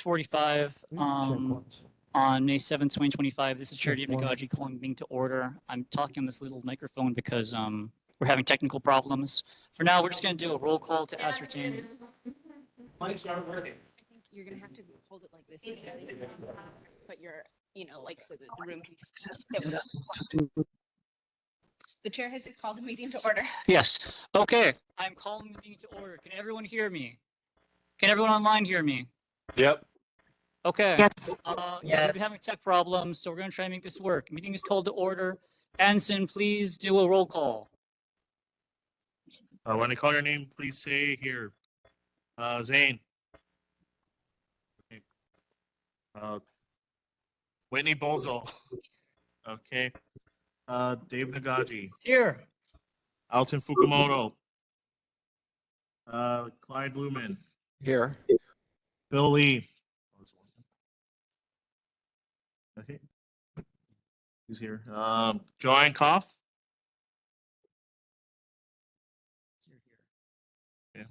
8:45 on May 7th, 2025. This is Chair Dave Nagaji calling the meeting to order. I'm talking on this little microphone because we're having technical problems. For now, we're just going to do a roll call to ascertain. I think you're going to have to hold it like this. But you're, like so that the room can. The chair has just called the meeting to order. Yes. Okay. I'm calling the meeting to order. Can everyone hear me? Can everyone online hear me? Yep. Okay. Yes. Yeah, we've been having tech problems, so we're going to try and make this work. Meeting is called to order. Anson, please do a roll call. When I call your name, please say here. Zane. Okay. Whitney Bozo. Okay. Dave Nagaji. Here. Alton Fukumoto. Clyde Lumen. Here. Bill Lee. Okay. He's here. Joanne Koff. Okay.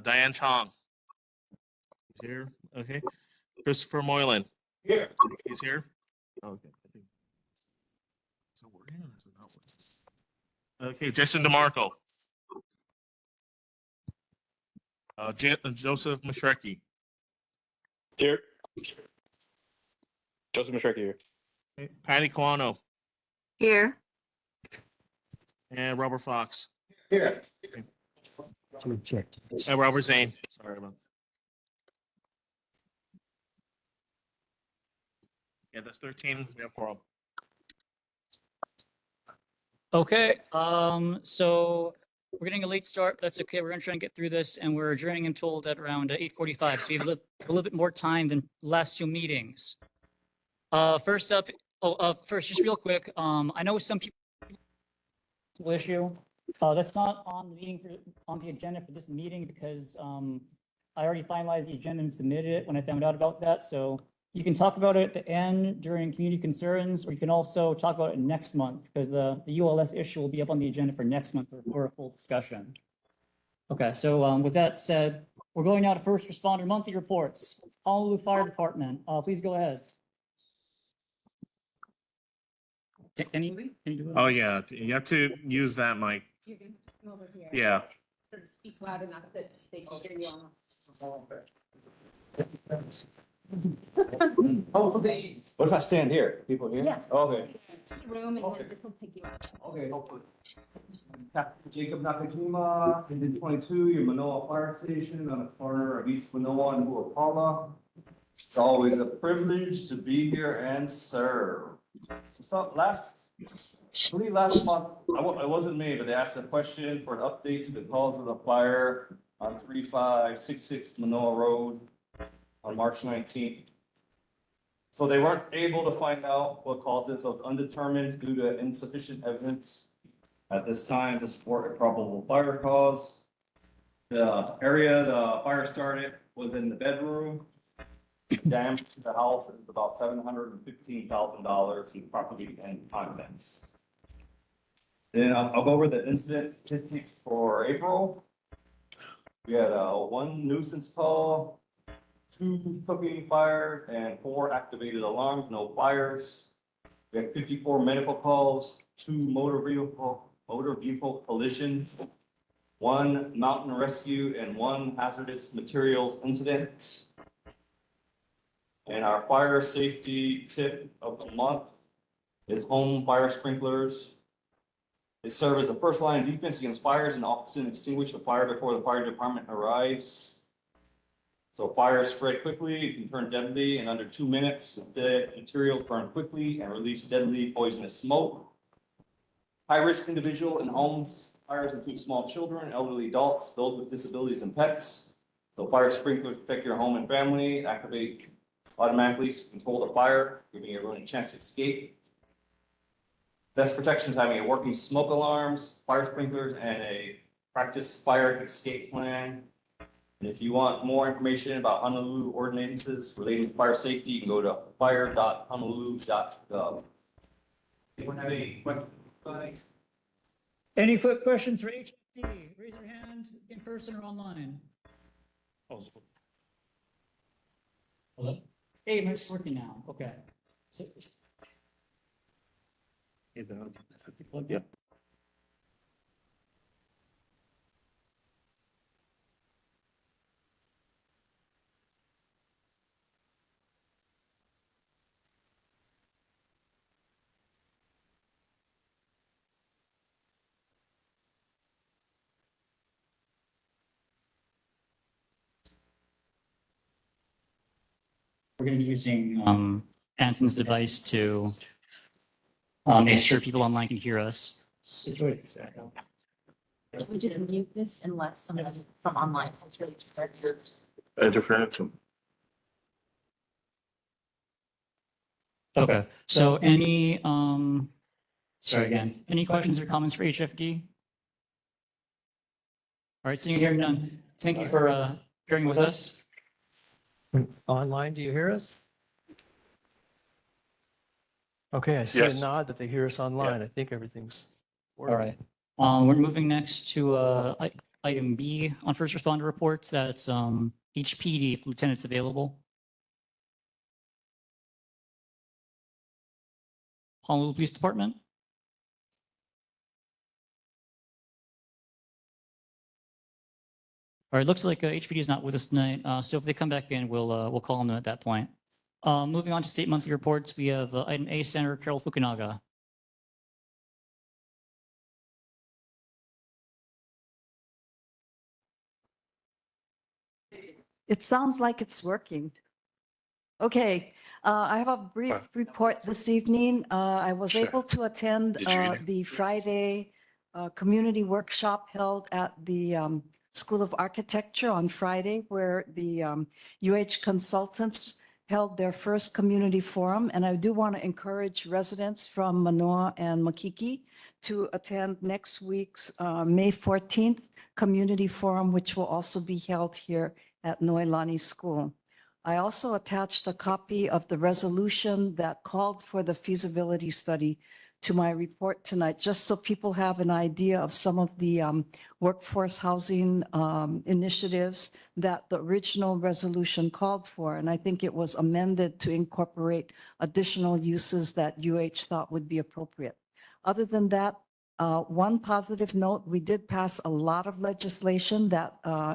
Diane Chong. He's here. Okay. Christopher Moylan. Here. He's here. Okay. I think. Is it working or is it not working? Okay. Jason DeMarco. Joseph Mashreki. Here. Joseph Mashreki here. Okay. Patty Quano. Here. And Robert Fox. Here. Okay. And Robert Zane. Sorry about that. Yeah, that's 13. We have 4. Okay. So we're getting a late start. That's okay. We're going to try and get through this, and we're adjourning until at around 8:45. So we have a little bit more time than the last 2 meetings. First up, first, just real quick. I know some people issue. That's not on the on the agenda for this meeting because I already finalized the agenda and submitted it when I found out about that. So you can talk about it at the end during community concerns, or you can also talk about it next month because the ULS issue will be up on the agenda for next month for a full discussion. Okay, so with that said, we're going now to first responder monthly reports. Honolulu Fire Department, please go ahead. Can you do it? Oh, yeah. You have to use that mic. You're going to come over here. Yeah. Sort of speak loud enough that they can hear you on. What if I stand here? People here? Yeah. Okay. To the room and then this will pick you up. Okay. Captain Jacob Nakajima, Engine 22, your Mānoa Fire Station on the corner of East Manoa and Huapala. It's always a privilege to be here and serve. So last month, it wasn't me, but they asked a question for an update to the cause of the fire on 3566 Manoa Road on March 19th. So they weren't able to find out what caused it, so it's undetermined due to insufficient evidence at this time to support a probable fire cause. The area the fire started was in the bedroom. Damage to the house is about $715,000 in property and contents. Then I'll go over the incident statistics for April. We had 1 nuisance call, 2 cooking fires, and 4 activated alarms, no fires. We had 54 medical calls, 2 motor vehicle collision, 1 mountain rescue, and 1 hazardous materials incident. And our fire safety tip of the month is home fire sprinklers. They serve as a first line of defense against fires and often extinguish the fire before the fire department arrives. So fires spread quickly, it can turn deadly in under 2 minutes. The materials burn quickly and release deadly poisonous smoke. High-risk individual and homes fires include small children, elderly adults, those with disabilities and pets. So fire sprinklers protect your home and family, activate automatically to control the fire, giving everyone a chance to escape. Best protection is having a working smoke alarms, fire sprinklers, and a practice fire escape plan. And if you want more information about Honolulu ordinances relating to fire safety, you can go to fire.honolulu.gov. Anyone have any questions? Any quick questions for HFD? Raise your hand in person or online. Hello? Hey, it's working now. Okay. So, Yeah. we're going to be using Anson's device to make sure people online can hear us. Can we just mute this unless someone from online has really Interference. Okay. So any sorry again, any questions or comments for HFD? All right, seeing hearing none. Thank you for bearing with us. Online, do you hear us? Okay, I see a Yes. nod that they hear us online. I think everything's. All right. We're moving next to item B on first responder reports. That's HPD if lieutenant's available. Honolulu Police Department. All right, looks like HPD is not with us tonight. So if they come back in, we'll call on them at that point. Moving on to state monthly reports, we have item A, Senator Carol Fukunaga. It sounds like it's working. Okay, I have a brief report this evening. I was Sure. able to attend Did you read it? the Friday community workshop held at the School of Architecture on Friday, where the UH consultants held their first community forum. And I do want to encourage residents from Manoa and Makiki to attend next week's May 14th community forum, which will also be held here at Noelani School. I also attached a copy of the resolution that called for the feasibility study to my report tonight, just so people have an idea of some of the workforce housing initiatives that the original resolution called for. And I think it was amended to incorporate additional uses that UH thought would be appropriate. Other than that, one positive note, we did pass a lot of legislation that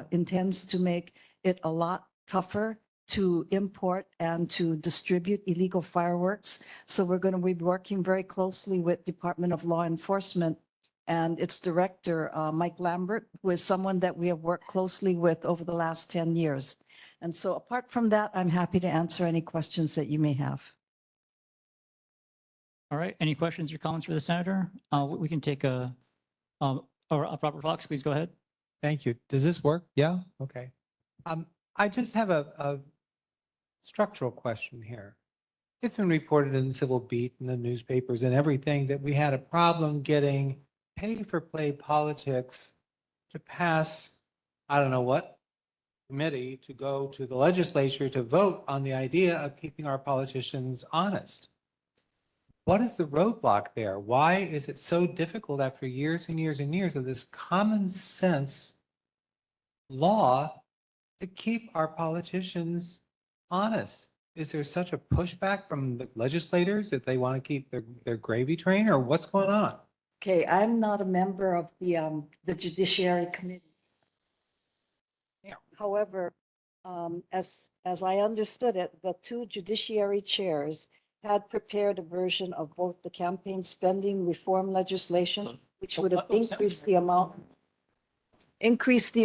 intends to make it a lot tougher to import and to distribute illegal fireworks. So we're going to be working very closely with Department of Law Enforcement and its director, Mike Lambert, who is someone that we have worked closely with over the last 10 years. And so apart from that, I'm happy to answer any questions that you may have. All right, any questions or comments for the senator? We can take a Robert Fox, please go ahead. Thank you. Does this work? Yeah? Okay. I just have a structural question here. It's been reported in the Civil Beat and the newspapers and everything that we had a problem getting pay-for-play politics to pass, I don't know what committee, to go to the legislature to vote on the idea of keeping our politicians honest. What is the roadblock there? Why is it so difficult after years and years and years of this common sense law to keep our politicians honest? Is there such a pushback from the legislators that they want to keep their gravy train, or what's going on? Okay, I'm not a member of the Judiciary Committee. Yeah. However, as I understood it, the two judiciary chairs had prepared a version of both the campaign spending reform legislation, which would have increased the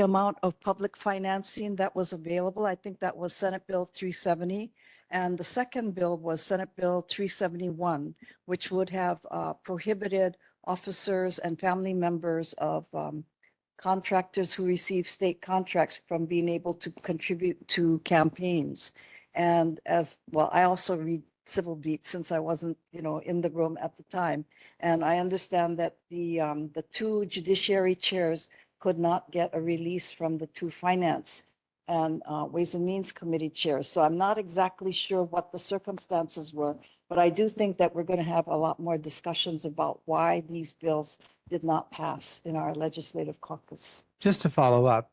amount of public financing that was available. I think that was Senate Bill 370. And the second bill was Senate Bill 371, which would have prohibited officers and family members of contractors who receive state contracts from being able to contribute to campaigns. And as well, I also read Civil Beat since I wasn't, in the room at the time. And I understand that the two judiciary chairs could not get a release from the two finance and Ways and Means Committee chairs. So I'm not exactly sure what the circumstances were, but I do think that we're going to have a lot more discussions about why these bills did not pass in our legislative caucus. Just to follow up,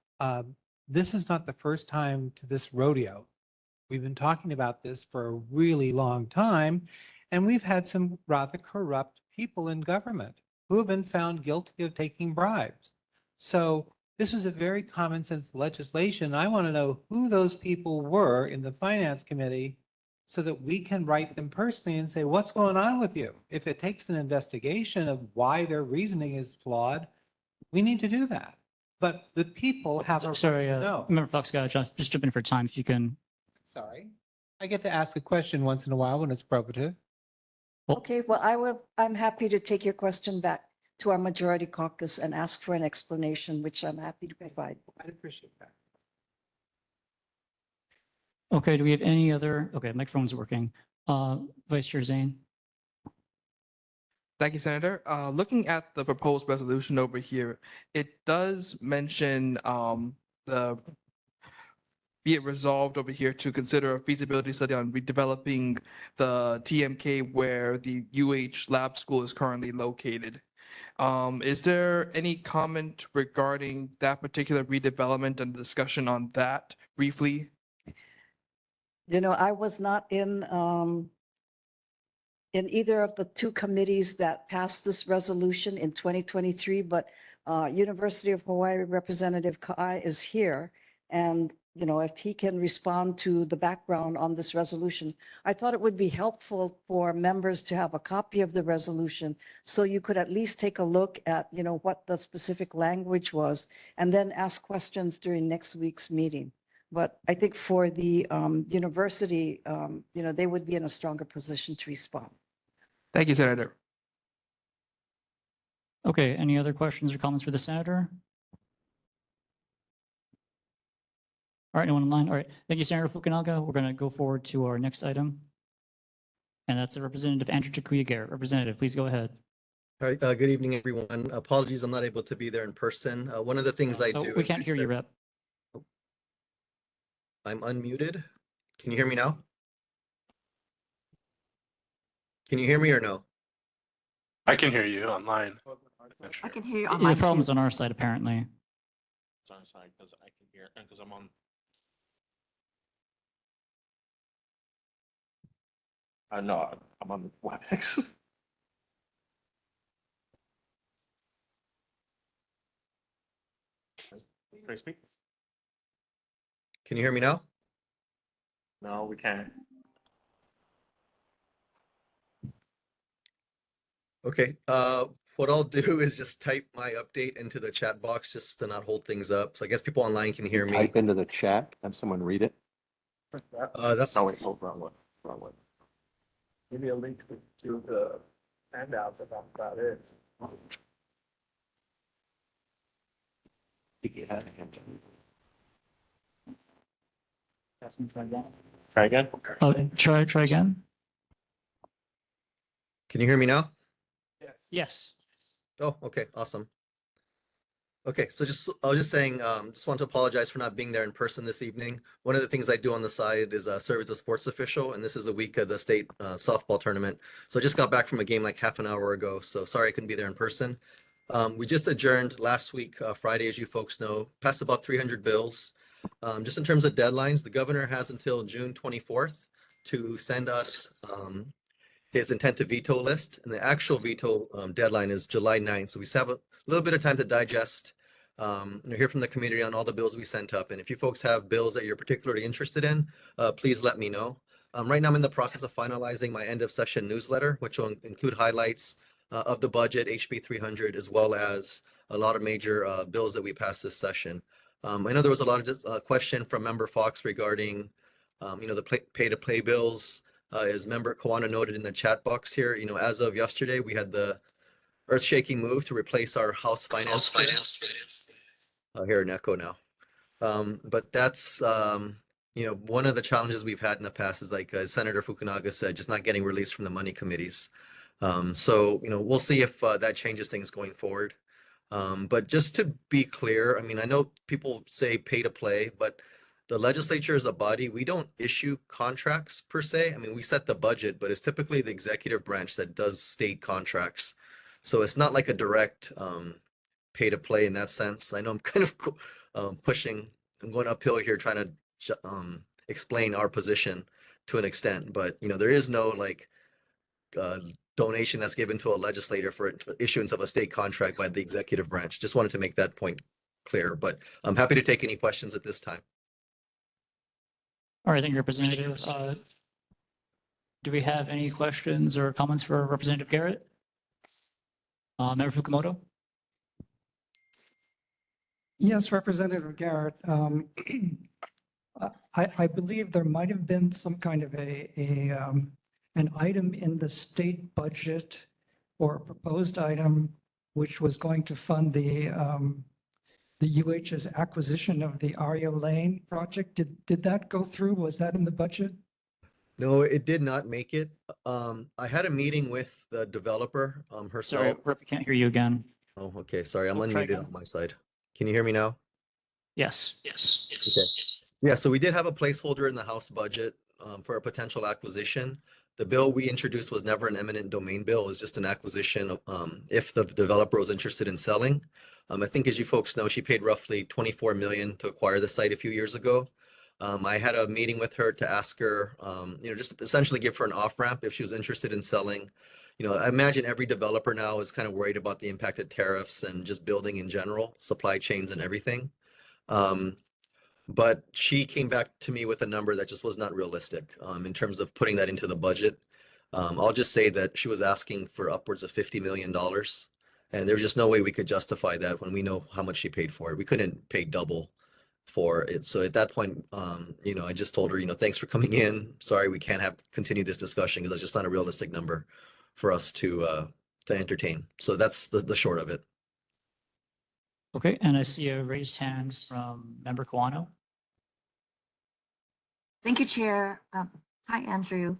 this is not the first time to this rodeo We've been talking about this for a really long time, and we've had some rather corrupt people in government who have been found guilty of taking bribes. So this was a very common sense legislation. I want to know who those people were in the Finance Committee so that we can write them personally and say, what's going on with you? If it takes an investigation of why their reasoning is flawed, we need to do that. But the people have a right Sorry, to know. Member Fox, just jump in for time if you can. Sorry. I get to ask a question once in a while when it's probative. Okay, well, I'm happy to take your question back to our majority caucus and ask for an explanation, which I'm happy to provide. I'd appreciate that. Okay, do we have any other, okay, microphone's working. Vice Chair Zane? Thank you, Senator. Looking at the proposed resolution over here, it does mention the be it resolved over here to consider a feasibility study on redeveloping the TMK where the UH Lab School is currently located. Is there any comment regarding that particular redevelopment and discussion on that briefly? You know, I was not in either of the two committees that passed this resolution in 2023, but University of Hawaii Representative Kai is here. And, you know, if he can respond to the background on this resolution, I thought it would be helpful for members to have a copy of the resolution so you could at least take a look at, you know, what the specific language was and then ask questions during next week's meeting. But I think for the university, you know, they would be in a stronger position to respond. Thank you, Senator. Okay, any other questions or comments for the senator? All right, anyone online? All right, thank you, Senator Fukunaga. We're going to go forward to our next item. And that's the Representative Andrew Takuya Garrett. Representative, please go ahead. All right, good evening, everyone. Apologies, I'm not able to be there in person. One of the things I do. We can't hear you, Rep. I'm unmuted. Can you hear me now? Can you hear me or no? I can hear you online. I can hear you The online problem's too. on our side, apparently. Sorry, because I can hear, because I'm on. No, I'm on WebEx. Can I speak? Can you hear me now? No, we can't. Okay, what I'll do is just type my update into the chat box just to not hold things up. So I guess people online can hear me. Type into the chat, have someone read it. That's No, wait, hold, wrong one. Maybe a link to the handout, but that's about it. Ask me to try again. Try again? Try again. Can you hear me now? Yes. Oh, okay, awesome. Okay, so I was just saying, just want to apologize for not being there in person this evening. One of the things I do on the side is serve as a sports official, and this is a week of the state softball tournament. So I just got back from a game like half an hour ago, so sorry I couldn't be there in person. We just adjourned last week, Friday, as you folks know, passed about 300 bills. Just in terms of deadlines, the governor has until June 24th to send us his intent to veto list, and the actual veto deadline is July 9th. So we still have a little bit of time to digest, hear from the community on all the bills we sent up. And if you folks have bills that you're particularly interested in, please let me know. Right now I'm in the process of finalizing my end of session newsletter, which will include highlights of the budget, HB 300, as well as a lot of major bills that we passed this session. I know there was a lot of question from Member Fox regarding, the pay-to-play bills. As Member Kawana noted in the chat box here, as of yesterday, we had the earth-shaking move to replace our House Finance. I'll hear an echo now. But that's, one of the challenges we've had in the past is like Senator Fukunaga said, just not getting released from the money committees. So, we'll see if that changes things going forward. But just to be clear, I mean, I know people say pay to play, but the legislature is a body. We don't issue contracts per se. I mean, we set the budget, but it's typically the executive branch that does state contracts. So it's not like a direct pay to play in that sense. I know I'm kind of pushing, I'm going uphill here trying to explain our position to an extent. But, you know, there is no like donation that's given to a legislator for issuance of a state contract by the executive branch. Just wanted to make that point clear, but I'm happy to take any questions at this time. All right, thank you, Representative. Do we have any questions or comments for Representative Garrett? Member Fukumoto? Yes, Representative Garrett. I believe there might have been some kind of an item in the state budget or a proposed item which was going to fund the UH's acquisition of the Aria Lane project. Did that go through? Was that in the budget? No, it did not make it. I had a meeting with the developer Sorry, herself. Rep, can't hear you again. Oh, okay, sorry, I'm Oh, try unmuted again. on my side. Can you hear me now? Yes. Okay. Yeah, so we did have a placeholder in the House budget for a potential acquisition. The bill we introduced was never an eminent domain bill. It was just an acquisition if the developer was interested in selling. I think, as you folks know, she paid roughly 24 million to acquire the site a few years ago. I had a meeting with her to ask her, just essentially give her an off-ramp if she was interested in selling. You know, I imagine every developer now is kind of worried about the impact of tariffs and just building in general, supply chains and everything. But she came back to me with a number that just was not realistic in terms of putting that into the budget. I'll just say that she was asking for upwards of $50 million. And there's just no way we could justify that when we know how much she paid for it. We couldn't pay double for it. So at that point, I just told her, thanks for coming in. Sorry, we can't continue this discussion because it's just not a realistic number for us to entertain. So that's the short of it. Okay, and I see a raised hand from Member Kawano. Thank you, Chair. Hi, Andrew.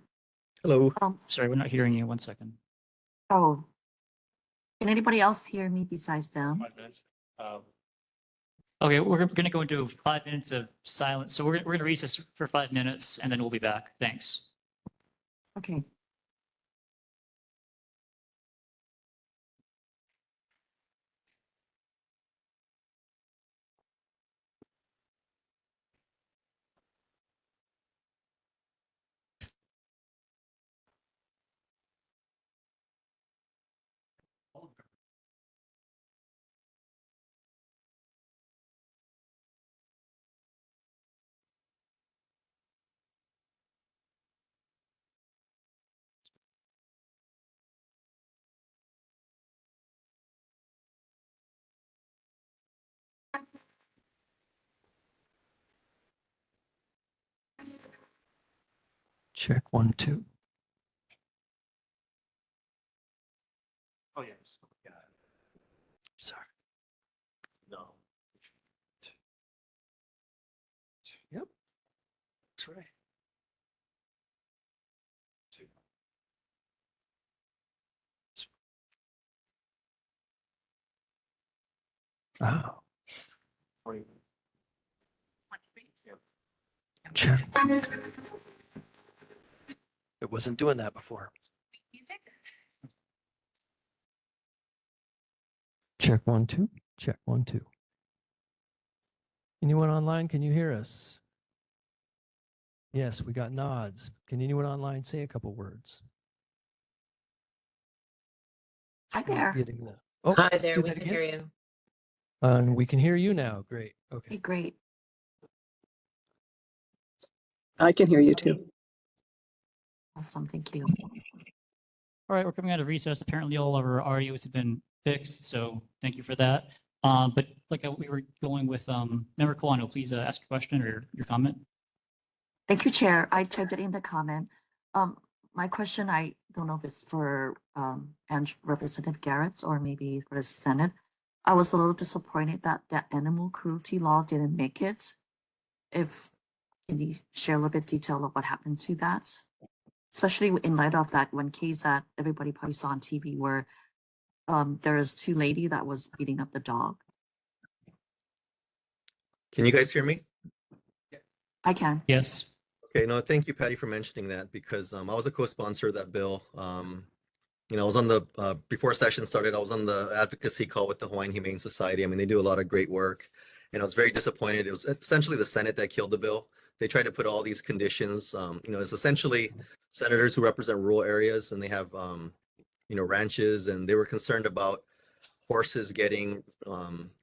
Hello. Sorry, we're not hearing you. 1 second. Oh, can anybody else hear me besides them? 5 minutes. Okay, we're going to go into 5 minutes of silence. So we're going to recess for 5 minutes and then we'll be back. Thanks. Okay. Check 1, 2. Oh, yes. Sorry. No. Yep. That's right. Oh. Check. It wasn't doing that before. Check 1, 2. Check 1, 2. Anyone online? Can you hear us? Yes, we got nods. Can anyone online say a couple words? Hi there. Getting the, oh, Hi let's there, do we that can again. hear you. And we can hear you now. Great. Hey, Okay. great. I can hear you too. Awesome. Thank you. All right, we're coming out of recess. Apparently all of our audios have been fixed, so thank you for that. But like we were going with Member Kawano, please ask a question or your comment. Thank you, Chair. I typed it in the comment. My question, I don't know if it's for Representative Garrett or maybe for the Senate. I was a little disappointed that that animal cruelty law didn't make it. Can you share a little bit detail of what happened to that? Especially in light of that one case that everybody probably saw on TV where there is two lady that was beating up the dog. Can you guys hear me? I can. Yes. Okay, no, thank you, Patty, for mentioning that because I was a co-sponsor of that bill. I was on the, before session started, I was on the advocacy call with the Hawaiian Humane Society. I mean, they do a lot of great work and I was very disappointed. It was essentially the Senate that killed the bill. they tried to put all these conditions, it's essentially senators who represent rural areas and they have, ranches, and they were concerned about horses getting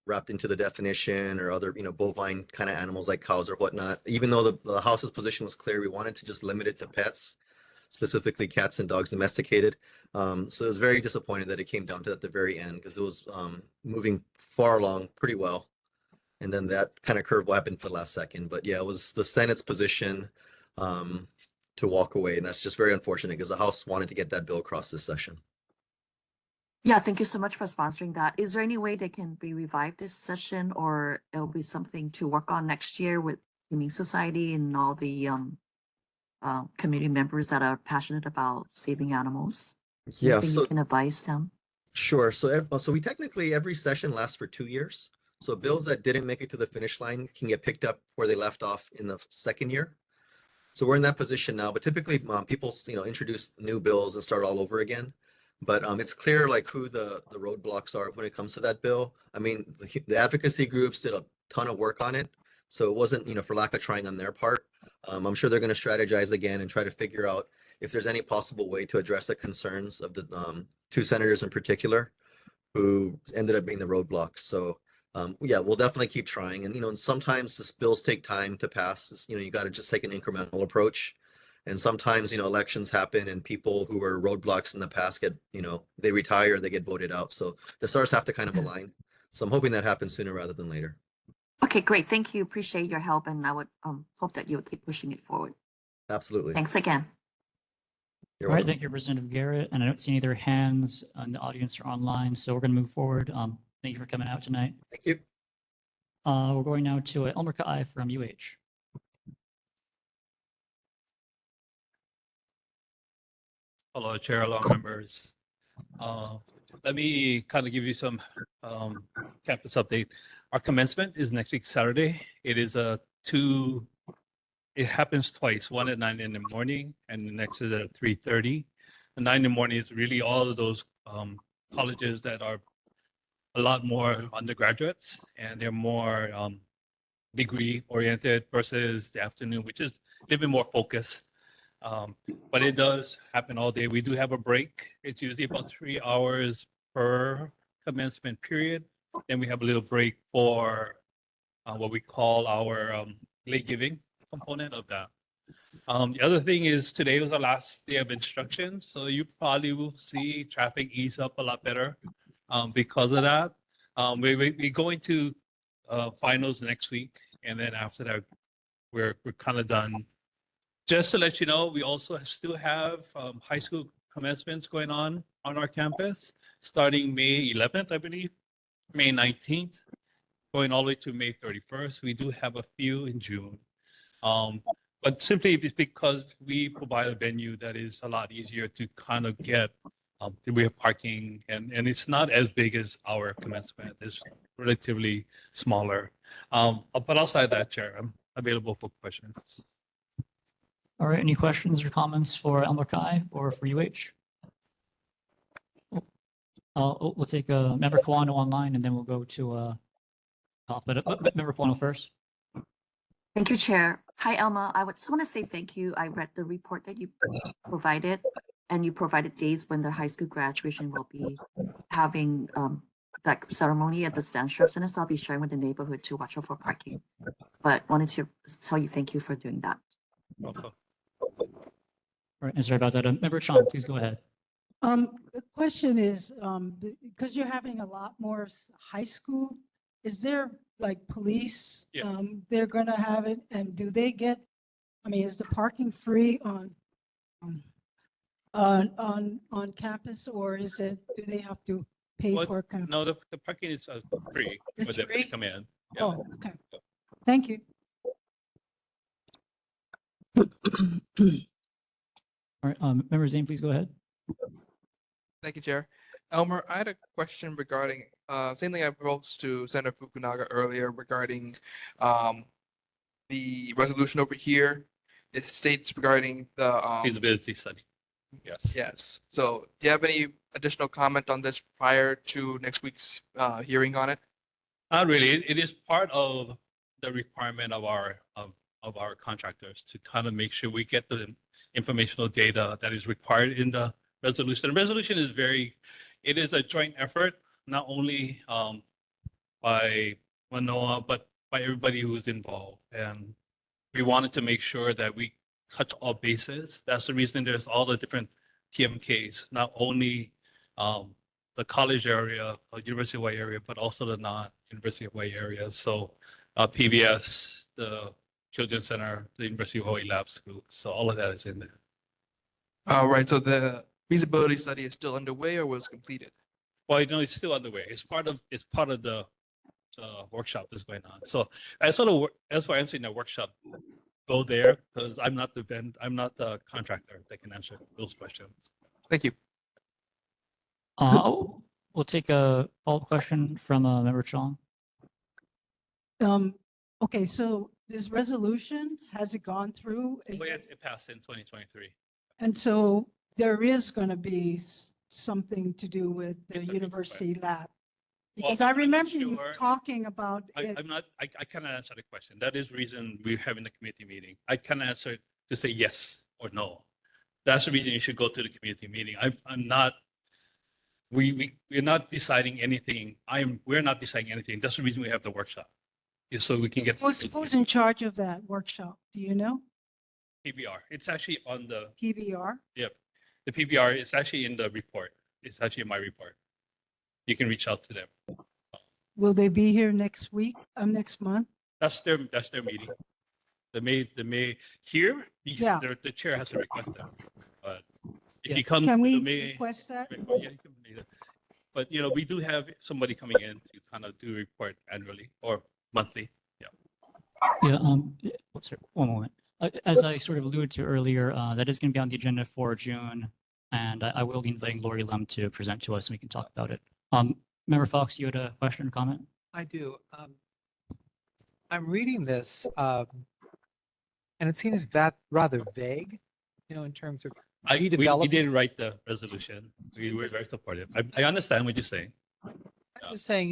wrapped into the definition, or other, bovine kind of animals like cows or whatnot. Even though the House's position was clear, we wanted to just limit it to pets, specifically cats and dogs domesticated. So I was very disappointed that it came down to that at the very end, because it was moving far along pretty well. And then that kind of curveball happened at the last second. But yeah, it was the Senate's position to walk away. And that's just very unfortunate, because the House wanted to get that bill across this session. Yeah, thank you so much for sponsoring that. Is there any way they can be revived this session, or it'll be something to work on next year with Humane Society and all the community members that are passionate about saving animals? Yeah, Anything so you can advise them? sure. So we technically, every session lasts for 2 years. So bills that didn't make it to the finish line can get picked up where they left off in the second year. So we're in that position now, but typically people, introduce new bills and start all over again. But it's clear like who the roadblocks are when it comes to that bill. I mean, the advocacy groups did a ton of work on it. So it wasn't, for lack of trying on their part. I'm sure they're going to strategize again and try to figure out if there's any possible way to address the concerns of the two senators in particular who ended up being the roadblocks. So yeah, we'll definitely keep trying. And, sometimes the bills take time to pass. You got to just take an incremental approach. And sometimes, elections happen and people who were roadblocks in the past get, they retire, they get voted out. So the stars have to kind of align. So I'm hoping that happens sooner rather than later. Okay, great. Thank you. Appreciate your help, and I would hope that you would keep pushing it forward. Absolutely. Thanks again. You're All right, welcome. thank you, Representative Garrett. And I don't see any other hands in the audience or online, so we're going to move forward. Thank you for coming out tonight. Thank you. We're going now to Elmer Kai from UH. Hello, Chair, hello, members. Let me kind of give you some campus update. Our commencement is next week, Saturday. It happens twice, one at 9 in the morning and the next is at 3:30. The 9 in the morning is really all of those colleges that are a lot more undergraduates and they're more degree oriented versus the afternoon, which is a little bit more focused. But it does happen all day. We do have a break. It's usually about 3 hours per commencement period. Then we have a little break for what we call our late giving component of that. The other thing is today was our last day of instruction. So you probably will see traffic ease up a lot better because of that. We go into finals next week. And then after that, we're kind of done. Just to let you know, we also still have high school commencements going on our campus, starting May 11th, I believe, May 19th, going all the way to May 31st. We do have a few in June. But simply it's because we provide a venue that is a lot easier to kind of get. We have parking, and it's not as big as our commencement. It's relatively smaller. But outside that, Chair, I'm available for questions. All right, any questions or comments for Elmer Kai or for UH? We'll take Member Kawano online and then we'll go to Member Kawano first. Thank you, Chair. Hi, Elma. I would just want to say thank you. I read the report that you provided, and you provided dates when the high school graduation will be having that ceremony at the Stanstrop Center. So I'll be sharing with the neighborhood to watch out for parking. But wanted to tell you thank you for doing that. Welcome. All right, and sorry about that. Member Chan, please go ahead. The question is, because you're having a lot more high school, is there like police? Yes. They're gonna have it, and do they get, is the parking free on campus, or do they have to pay for campus? No, the parking is free It's for them free? to come in. Yeah. Oh, okay. Thank you. All right, Member Zane, please go ahead. Thank you, Chair. Elmer, I had a question regarding, same thing I posed to Senator Fukunaga earlier regarding the resolution over here. It states regarding the Feasibility study. Yes. Yes. So do you have any additional comment on this prior to next week's hearing on it? Not really. It is part of the requirement of our of our contractors to kind of make sure we get the informational data that is required in the resolution. The resolution is it is a joint effort, not only by Manoa, but by everybody who's involved. And we wanted to make sure that we touch all bases. That's the reason there's all the different TMKs, not only the college area, University of Hawaii area, but also the non-University of Hawaii areas. So PBS, the Children's Center, the University of Hawaii Lab School. So all of that is in there. All right, so the feasibility study is still underway or was completed? Well, it's still underway. It's part of the workshop that's going on. So as for answering the workshop, go there because I'm not the contractor that can answer those questions. Thank you. We'll take a follow-up question from Member Chong. Okay, so this resolution, has it gone through? It passed in 2023. And so there is going to be something to do with the It's a university lab. Well, Because I I'm not remember you sure. talking about it. I cannot answer the question. That is the reason we're having the community meeting. I cannot answer to say yes or no. That's the reason you should go to the community meeting. I'm not, we're not deciding anything. We're not deciding anything. That's the reason we have the workshop. Is so we can get. Who's in charge of that workshop? Do you know? PBR. It's actually on the, PBR? yep. The PBR is actually in the report. It's actually in my report. You can reach out to them. Will they be here next week, next month? That's their meeting. The May here, Yeah. the chair has to request that. But if Yeah. you come Can to we the May, request that? yeah, you can do that. But we do have somebody coming in to kind of do a report annually or monthly. Yeah. Yeah, sorry, one moment. As I sort of alluded to earlier, that is going to be on the agenda for June, and I will be inviting Lori Lum to present to us, and we can talk about it. Member Fox, you had a question or comment? I do. I'm reading this, and it seems that rather vague, in terms of We redevelopment. didn't write the resolution. We were very supportive. I understand what you're saying. I'm just saying,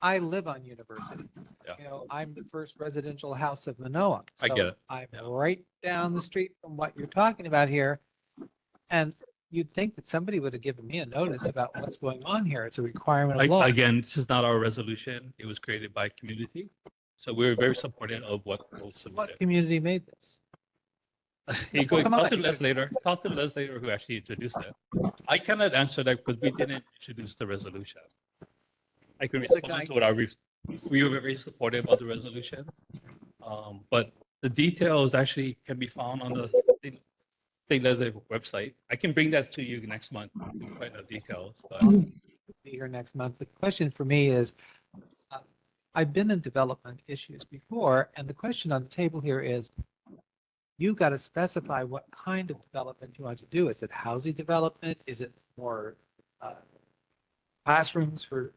I live on University. Yeah. I'm the first residential house of Manoa. I get it. I'm Yeah. right down the street from what you're talking about here. And you'd think that somebody would have given me a notice about what's going on here. It's a requirement of law. Again, this is not our resolution. It was created by community. So we're very supportive of what was What submitted. community made this? You go Come on. talk to Les later. Talk to Les later who actually introduced it. I cannot answer that because we didn't introduce the resolution. I can respond to what we were very supportive of the resolution. But the details actually can be found on the State Legislative website. I can bring that to you next month, find the details. But Be here next month. The question for me is, I've been in development issues before, and the question on the table here is, you've got to specify what kind of development you want to do. Is it housing development? Is it more classrooms for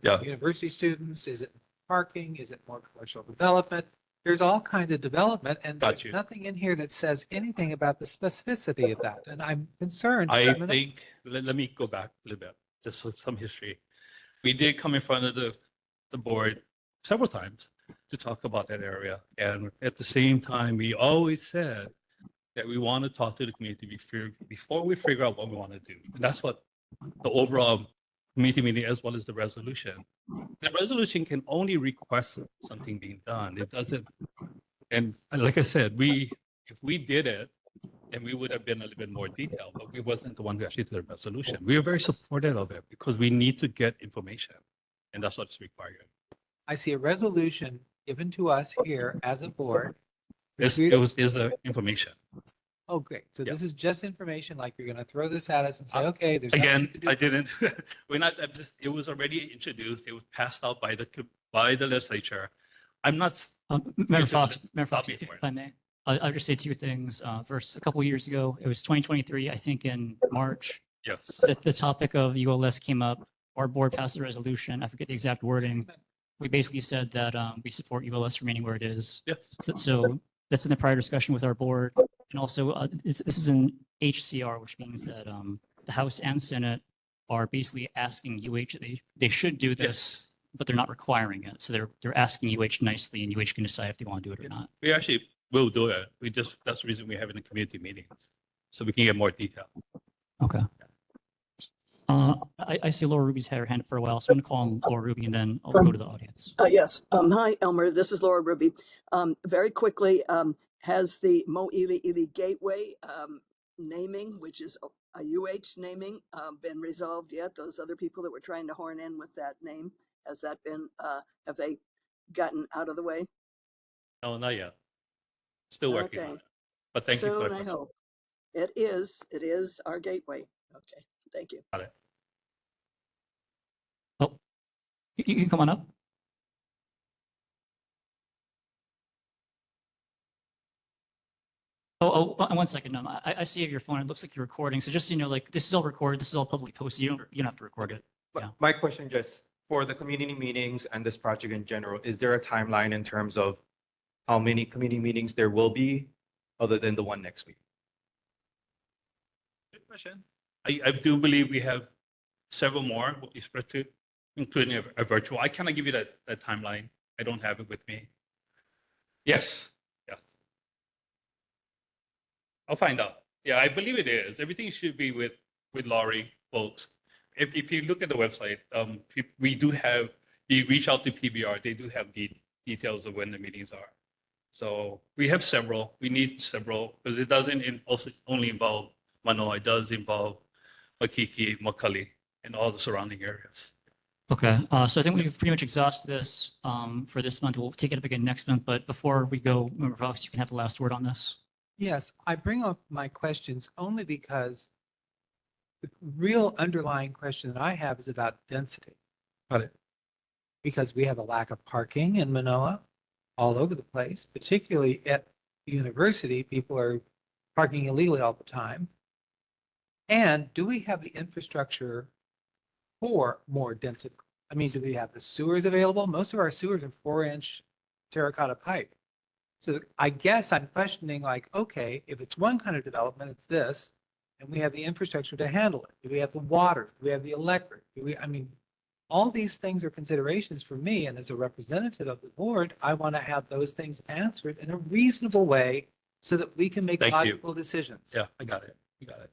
Yeah. university students? Is it parking? Is it more commercial development? There's all kinds of development, and Got there's you. nothing in here that says anything about the specificity of that. And I'm concerned. I think, let me go back a little bit, just with some history. We did come in front of the board several times to talk about that area. And at the same time, we always said that we want to talk to the community before we figure out what we want to do. And that's what the overall community meeting as well as the resolution. The resolution can only request something being done. It doesn't, and like I said, if we did it, then we would have been a little bit more detailed, but we wasn't the one who actually did the resolution. We are very supportive of it because we need to get information, and that's what's required. I see a resolution given to us here as a board. Is information. Oh, great. So Yeah. this is just information, like you're going to throw this at us and say, okay, there's Again, nothing to do. I didn't. We're not. It was already introduced. It was passed out by the legislature. I'm not. Member Fox, I'll be if for it. I may, I'll just say two things. First, a couple of years ago, it was 2023, I think in March, Yes. the topic of ULS came up. Our board passed a resolution. I forget the exact wording. We basically said that we support ULS remaining where it is. Yes. So that's in the prior discussion with our board. And also, this is an HCR, which means that the House and Senate are basically asking UH, they should do this, but they're not requiring it. So they're asking UH nicely, and UH can decide if they want to do it or not. We actually we'll do it. That's the reason we're having the community meetings, so we can get more detail. Okay. I see Laura Ruby's had her hand up for a while, so I'm going to call on Laura Ruby and then I'll go to the audience. Yes. Hi, Elmer. This is Laura Ruby. Very quickly, has the Mo'ili Gateway naming, which is a UH naming, been resolved yet? Those other people that were trying to horn in with that name, has that been, have they gotten out of the way? No, not yet. Still working on Okay. it. But thank you for the Soon, I question. hope. It is our gateway. Okay, thank you. Got it. Oh, you can come on up. And 1 second. No, I see your phone. It looks like you're recording. So just so you know, like this is all recorded. This is all publicly posted. You don't have to record it. But Yeah. my question just for the community meetings and this project in general, is there a timeline in terms of how many community meetings there will be other than the one next week? Good question. I do believe we have several more with respect to, including a virtual. I cannot give you that timeline. I don't have it with me. Yes. Yeah. I'll find out. Yeah, I believe it is. Everything should be with Laurie, folks. If you look at the website, we do have, you reach out to PBR, they do have the details of when the meetings are. So we have several. We need several because it doesn't also only involve Mānoa. It does involve Makiki, Makali, and all the surrounding areas. Okay. So I think we've pretty much exhausted this for this month. We'll take it up again next month. But before we go, Member Fox, you can have the last word on this. Yes, I bring up my questions only because the real underlying question that I have is about density. Got it. Because we have a lack of parking in Manoa all over the place, particularly at the university. People are parking illegally all the time. And do we have the infrastructure for more density? I mean, do we have the sewers available? Most of our sewers are 4-inch terracotta pipe. So I guess I'm questioning like, okay, if it's one kind of development, it's this, and we have the infrastructure to handle it. Do we have the water? Do we have the electric? I mean, all these things are considerations for me. And as a representative of the board, I want to have those things answered in a reasonable way so that we can make logical decisions. Yeah, I got it. You got it.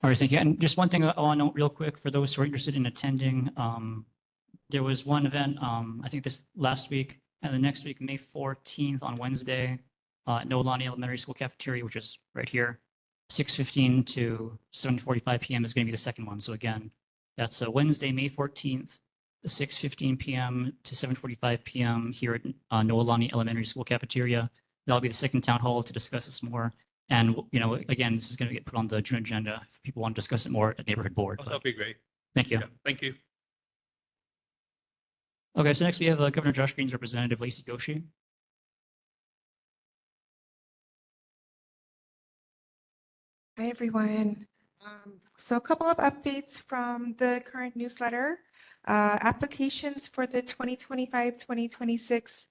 All right, thank you. And just one thing I want to note real quick for those who are interested in attending. There was one event, I think this last week, and the next week, May 14th on Wednesday, Noelani Elementary School Cafeteria, which is right here, 6:15 to 7:45 p.m. is going to be the second one. So again, that's Wednesday, May 14th, 6:15 p.m. to 7:45 p.m. here at Noelani Elementary School Cafeteria. That'll be the second town hall to discuss this more. And, you know, again, this is going to get put on the June agenda if people want to discuss it more at neighborhood board. Oh, that'll be great. Thank you. Yeah, thank you. Okay, so next we have Governor Josh Green's representative, Lacey Goshi. Hi, everyone. So a couple of updates from the current newsletter. Applications for the 2025-2026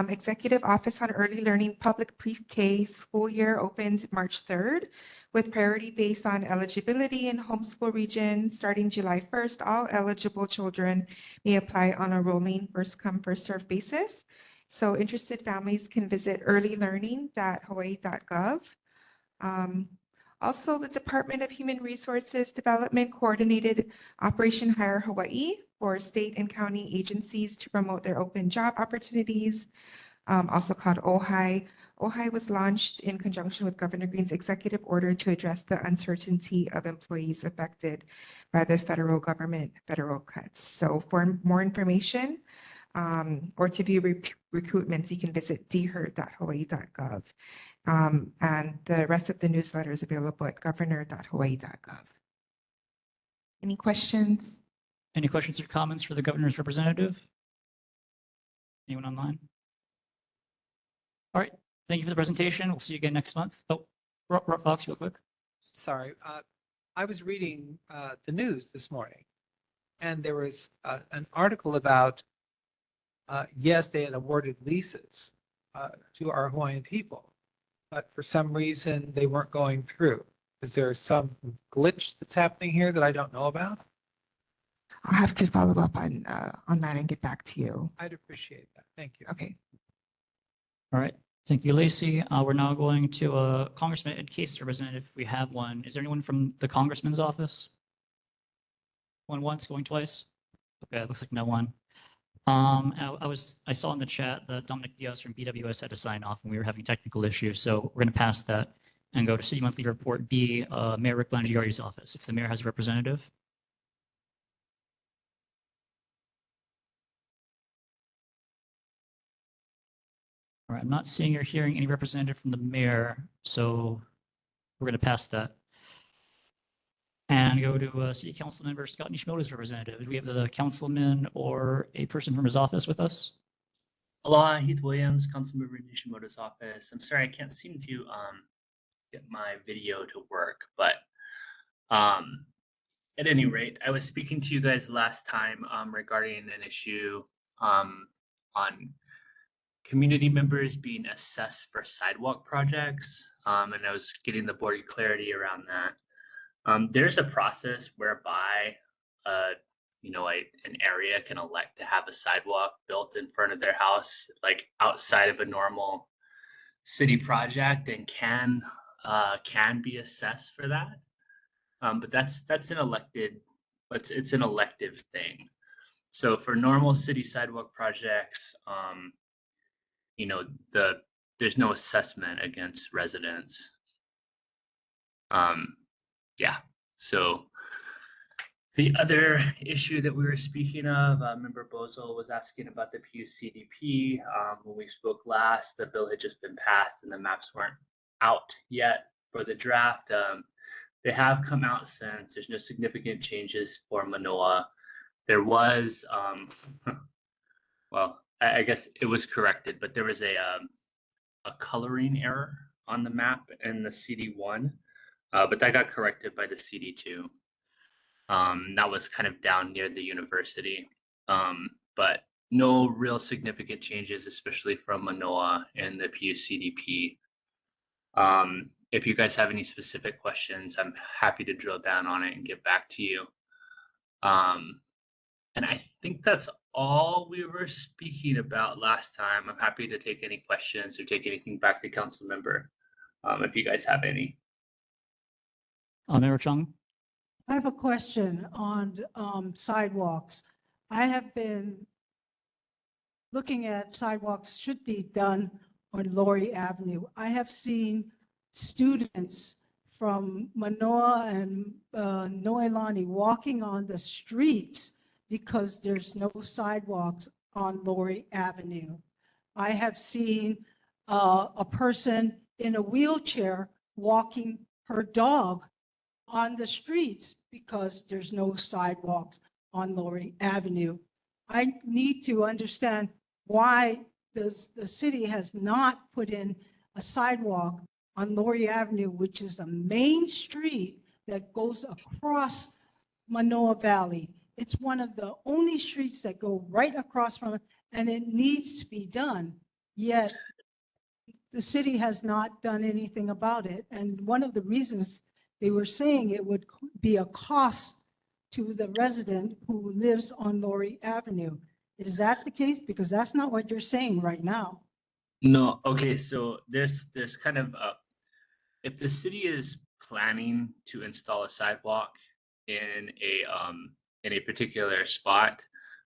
Executive Office on Early Learning Public Pre-K school year opened March 3rd with priority based on eligibility in homeschool region. Starting July 1st, all eligible children may apply on a rolling first come, first served basis. So interested families can visit earlylearning.hawaii.gov. Also, the Department of Human Resources Development coordinated Operation Hire Hawaii for state and county agencies to promote their open job opportunities, also called OHI. OHI was launched in conjunction with Governor Green's executive order to address the uncertainty of employees affected by the federal government federal cuts. So for more information or to view recruitments, you can visit dherd.hawaii.gov. And the rest of the newsletter is available at governor.hawaii.gov. Any questions? Any questions or comments for the governor's representative? Anyone online? All right, thank you for the presentation. We'll see you again next month. Oh, Fox, real quick. Sorry, I was reading the news this morning, and there was an article about, yes, they had awarded leases to our Hawaiian people, but for some reason they weren't going through. Is there some glitch that's happening here that I don't know about? I'll have to follow up on that and get back to you. I'd appreciate that. Thank you. Okay. All right. Thank you, Lacey. We're now going to Congressman Ed Case representative, if we have one. Is there anyone from the Congressman's office? One once, going twice? Okay, it looks like no one. I saw in the chat that Dominic Diaz from BWS had to sign off and we were having technical issues, so we're going to pass that and go to City Monthly Report B, Mayor Rick Blangiardi's office, if the mayor has a representative. All right, I'm not seeing or hearing any representative from the mayor, so we're going to pass that. And go to City Council Member Scott Nishimoto's representative. Do we have the councilman or a person from his office with us? Aloha, Heath Williams, Councilmember Nishimoto's office. I'm sorry, I can't seem to get my video to work, but at any rate, I was speaking to you guys last time regarding an issue on community members being assessed for sidewalk projects, and I was getting the board clarity around that. There's a process whereby an area can elect to have a sidewalk built in front of their house, like outside of a normal city project, and can be assessed for that. But that's an elected, it's an elective thing. So for normal city sidewalk projects, there's no assessment against residents. Yeah, so the other issue that we were speaking of, Member Bozo was asking about the PUCDP. When we spoke last, the bill had just been passed and the maps weren't out yet for the draft. They have come out since. There's no significant changes for Mānoa. There was, well, I guess it was corrected, but there was a coloring error on the map in the CD1, but that got corrected by the CD2. That was kind of down near the university, but no real significant changes, especially from Mānoa and the PUCDP. If you guys have any specific questions, I'm happy to drill down on it and get back to you. And I think that's all we were speaking about last time. I'm happy to take any questions or take anything back to council member, if you guys have any. Member Chung? I have a question on sidewalks. I have been looking at sidewalks should be done on Laurie Avenue. I have seen students from Manoa and Noelani walking on the streets because there's no sidewalks on Laurie Avenue. I have seen a person in a wheelchair walking her dog on the streets because there's no sidewalks on Laurie Avenue. I need to understand why the city has not put in a sidewalk on Laurie Avenue, which is a main street that goes across Manoa Valley. It's one of the only streets that go right across from it, and it needs to be done. Yet the city has not done anything about it. And one of the reasons they were saying it would be a cost to the resident who lives on Laurie Avenue. Is that the case? Because that's not what you're saying right now. No, okay, so there's kind of if the city is planning to install a sidewalk in a particular spot,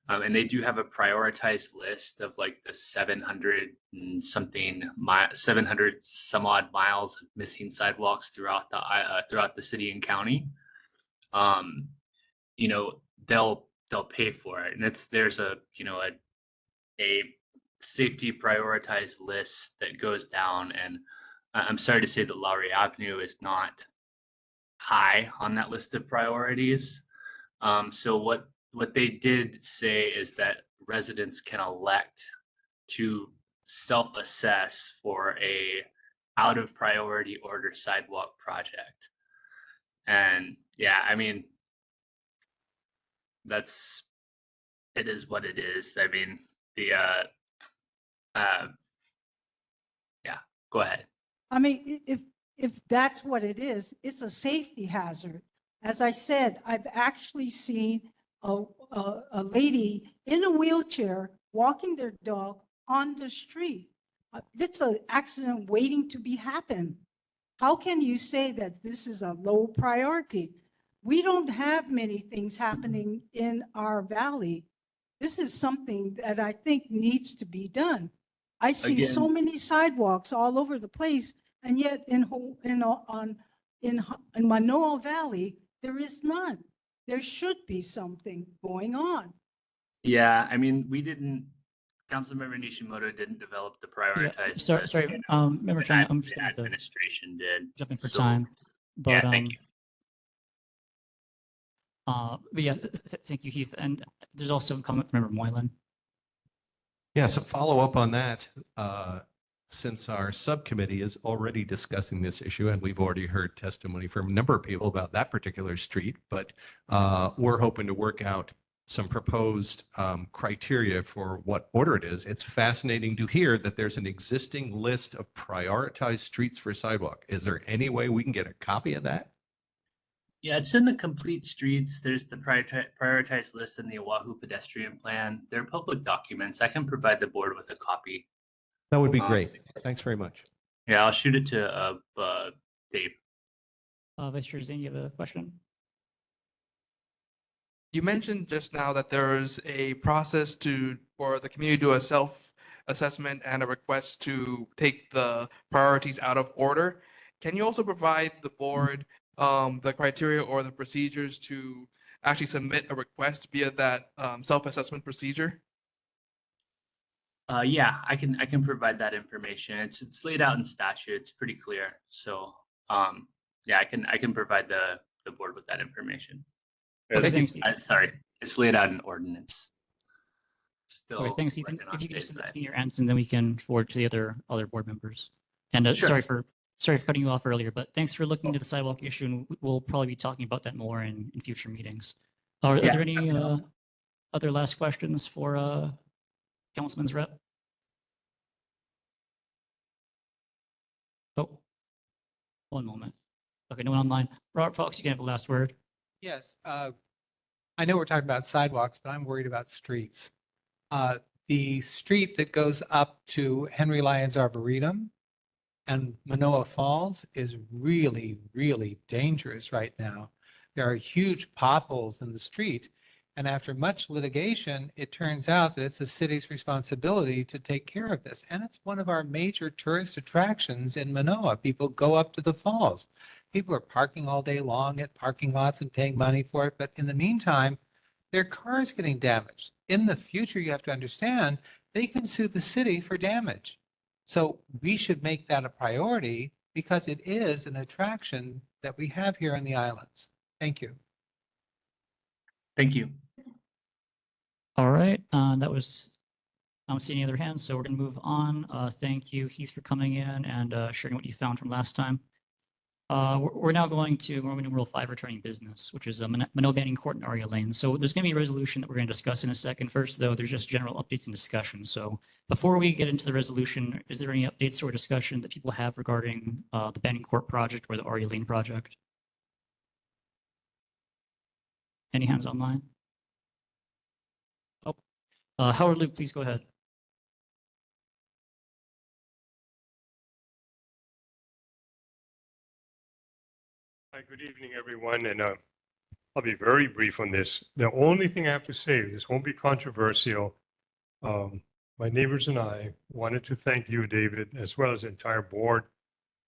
and they do have a prioritized list of like the 700 and something 700 some odd miles of missing sidewalks throughout the city and county. They'll pay for it, and there's a safety prioritized list that goes down. And I'm sorry to say that Lowry Avenue is not high on that list of priorities. So what they did say is that residents can elect to self-assess for a out of priority order sidewalk project. And yeah, I mean, it is what it is. I mean, yeah, go ahead. I mean, if that's what it is, it's a safety hazard. As I said, I've actually seen a lady in a wheelchair walking their dog on the street. It's an accident waiting to be happen. How can you say that this is a low priority? We don't have many things happening in our valley. This is something that I think needs to be done. I see so Again- many sidewalks all over the place, and yet in Manoa Valley, there is none. There should be something going on. Yeah, I mean, we didn't, Councilmember Nishimoto didn't develop the prioritized Sorry, list. sorry. Member The Chang, I'm just the gonna have to administration did. jump in for So, time. Yeah, But thank you. but yeah, thank you, Heath. And there's also a comment from Member Moylan. Yeah, so follow up on that. Since our subcommittee is already discussing this issue, and we've already heard testimony from a number of people about that particular street, but we're hoping to work out some proposed criteria for what order it is. It's fascinating to hear that there's an existing list of prioritized streets for sidewalk. Is there any way we can get a copy of that? Yeah, it's in the complete streets. There's the prioritized list in the Oahu pedestrian plan. They're public documents. I can provide the board with a copy. That would be great. Thanks very much. Yeah, I'll shoot it to Dave. Vice Chair Zane, you have a question? You mentioned just now that there's a process for the community to do a self-assessment and a request to take the priorities out of order. Can you also provide the board the criteria or the procedures to actually submit a request via that self-assessment procedure? Yeah, I can provide that information. It's laid out in statute. It's pretty clear. So yeah, I can provide the board with that information. Okay, thanks. Sorry, it's laid out in ordinance. Still Okay, thanks, Ethan. working on If you could just state send it side. to me your answer, and then we can forward to the other board members. And Sure. sorry for cutting you off earlier, but thanks for looking into the sidewalk issue, and we'll probably be talking about that more in future meetings. Are Yeah. there any other last questions for Councilman's rep? Oh, one moment. Okay, no one online. Robert Fox, you can have the last word. Yes, I know we're talking about sidewalks, but I'm worried about streets. The street that goes up to Henry Lyons Arboretum and Manoa Falls is really, really dangerous right now. There are huge potholes in the street. And after much litigation, it turns out that it's the city's responsibility to take care of this. And it's one of our major tourist attractions in Manoa. People go up to the falls. People are parking all day long at parking lots and paying money for it. But in the meantime, their cars getting damaged. In the future, you have to understand, they can sue the city for damage. So we should make that a priority because it is an attraction that we have here on the islands. Thank you. Thank you. All right, that was, I don't see any other hands, so we're gonna move on. Thank you, Heath, for coming in and sharing what you found from last time. We're now going to Roman numeral 5, returning business, which is Manoa Banning Court and Aria Lane. So there's going to be a resolution that we're going to discuss in a second. First, though, there's just general updates and discussion. So before we get into the resolution, is there any updates or discussion that people have regarding the Banning Court project or the Aria Lane project? Any hands online? Oh, Howard Luke, please go ahead. Hi, good evening, everyone, and I'll be very brief on this. The only thing I have to say, this won't be controversial. My neighbors and I wanted to thank you, David, as well as the entire board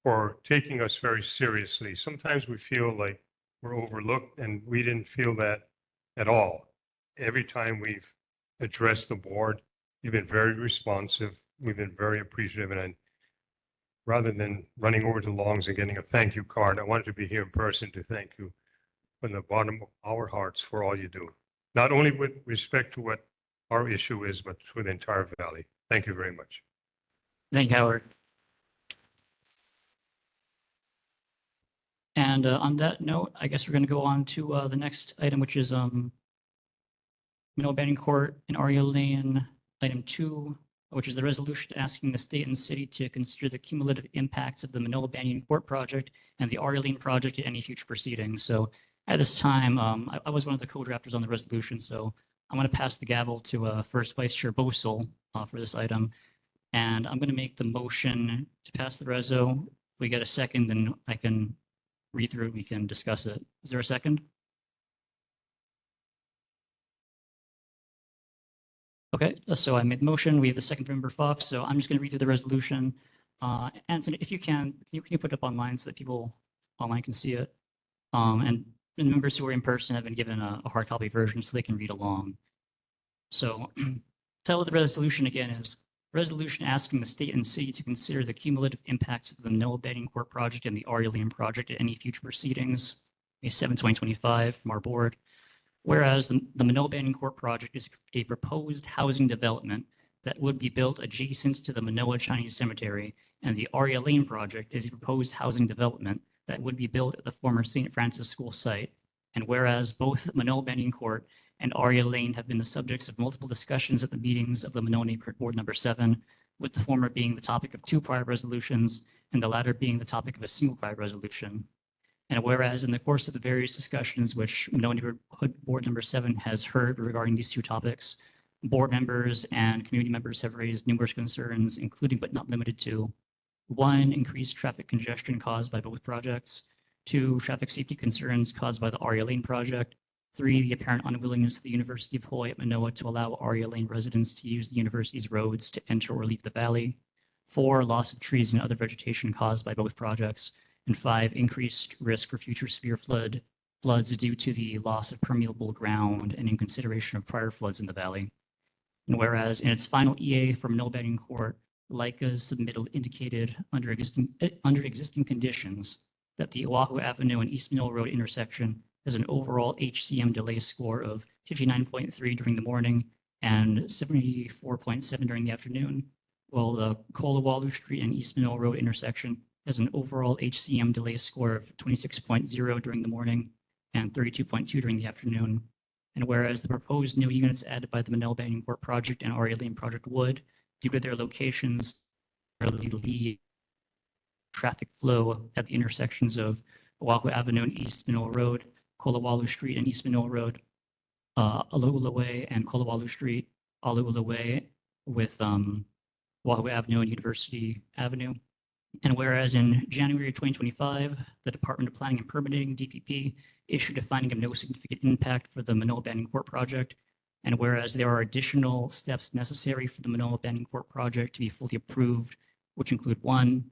for taking us very seriously. Sometimes we feel like we're overlooked, and we didn't feel that at all. Every time we've addressed the board, you've been very responsive. We've been very appreciative, and rather than running over to Long's and getting a thank you card, I wanted to be here in person to thank you from the bottom of our hearts for all you do. Not only with respect to what our issue is, but for the entire valley. Thank you very much. Thank you, Howard. And on that note, I guess we're going to go on to the next item, which is Manoa Banning Court and Aria Lane, item 2, which is the resolution asking the state and city to consider the cumulative impacts of the Manoa Banning Court project and the Aria Lane project in any future proceedings. So at this time, I was one of the co-drafters on the resolution, so I'm going to pass the gavel to First Vice Chair Bosel for this item. And I'm going to make the motion to pass the reso. If we get a second, then I can read through it. We can discuss it. Is there a second? Okay, so I made the motion. We have the second from Member Fox. So I'm just going to read through the resolution. Anson, if you can you put it up online so that people online can see it? And members who are in person have been given a hard copy version so they can read along. So title of the resolution again is Resolution asking the state and city to consider the cumulative impacts of the Manoa Banning Court project and the Aria Lane project at any future proceedings. May 7, 2025 from our board. Whereas the Manoa Banning Court project is a proposed housing development that would be built adjacent to the Manoa Chinese Cemetery, and the Aria Lane project is a proposed housing development that would be built at the former St. Francis School site. And whereas both Manoa Banning Court and Aria Lane have been the subjects of multiple discussions at the meetings of the Manoa Neighborhood Board number 7, with the former being the topic of 2 prior resolutions and the latter being the topic of a single prior resolution. And whereas in the course of the various discussions which Manoa Neighborhood Board number 7 has heard regarding these 2 topics, board members and community members have raised numerous concerns, including but not limited to 1, increased traffic congestion caused by both projects, 2, traffic safety concerns caused by the Aria Lane project, 3, the apparent unwillingness of the University of Hawaii at Manoa to allow Aria Lane residents to use the university's roads to enter or leave the valley, 4, loss of trees and other vegetation caused by both projects, and 5, increased risk for future severe floods due to the loss of permeable ground and in consideration of prior floods in the valley. And whereas in its final EA from Manoa Banning Court, Laika's submittal indicated under existing conditions that the Oahu Avenue and East Mill Road intersection has an overall HCM delay score of 59.3 during the morning and 74.7 during the afternoon, while the Kolawalu Street and East Mill Road intersection has an overall HCM delay score of 26.0 during the morning and 32.2 during the afternoon. And whereas the proposed new units added by the Manoa Banning Court project and Aria Lane project would, due to their locations, lead traffic flow at the intersections of Oahu Avenue and East Manoa Road, Kolawalu Street and East Manoa Road, Alula Way and Kolawalu Street, Alula Way with Oahu Avenue and University Avenue. And whereas in January of 2025, the Department of Planning and Permitting, DPP, issued a finding of no significant impact for the Manoa Banning Court project, and whereas there are additional steps necessary for the Manoa Banning Court project to be fully approved, which include 1,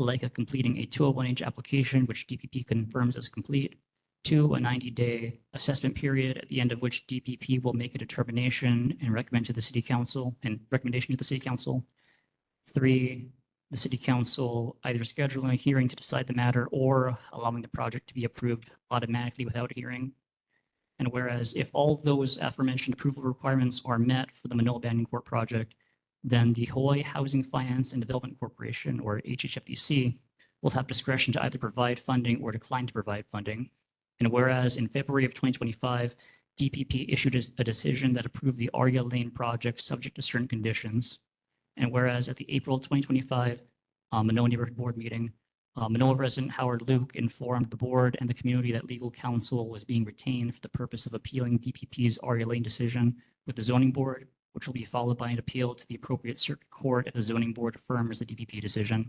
Laika completing a 201H application, which DPP confirms as complete, 2, a 90-day assessment period at the end of which DPP will make a determination and recommend to the City Council, 3, the City Council either scheduling a hearing to decide the matter or allowing the project to be approved automatically without a hearing. And whereas if all those aforementioned approval requirements are met for the Manoa Banning Court project, then the Hawaii Housing Finance and Development Corporation, or HHFDC, will have discretion to either provide funding or decline to provide funding. And whereas in February of 2025, DPP issued a decision that approved the Aria Lane project subject to certain conditions. And whereas at the April 2025 Manoa Neighborhood Board meeting, Manoa resident Howard Luke informed the board and the community that legal counsel was being retained for the purpose of appealing DPP's Aria Lane decision with the zoning board, which will be followed by an appeal to the appropriate circuit court if the zoning board affirms the DPP decision.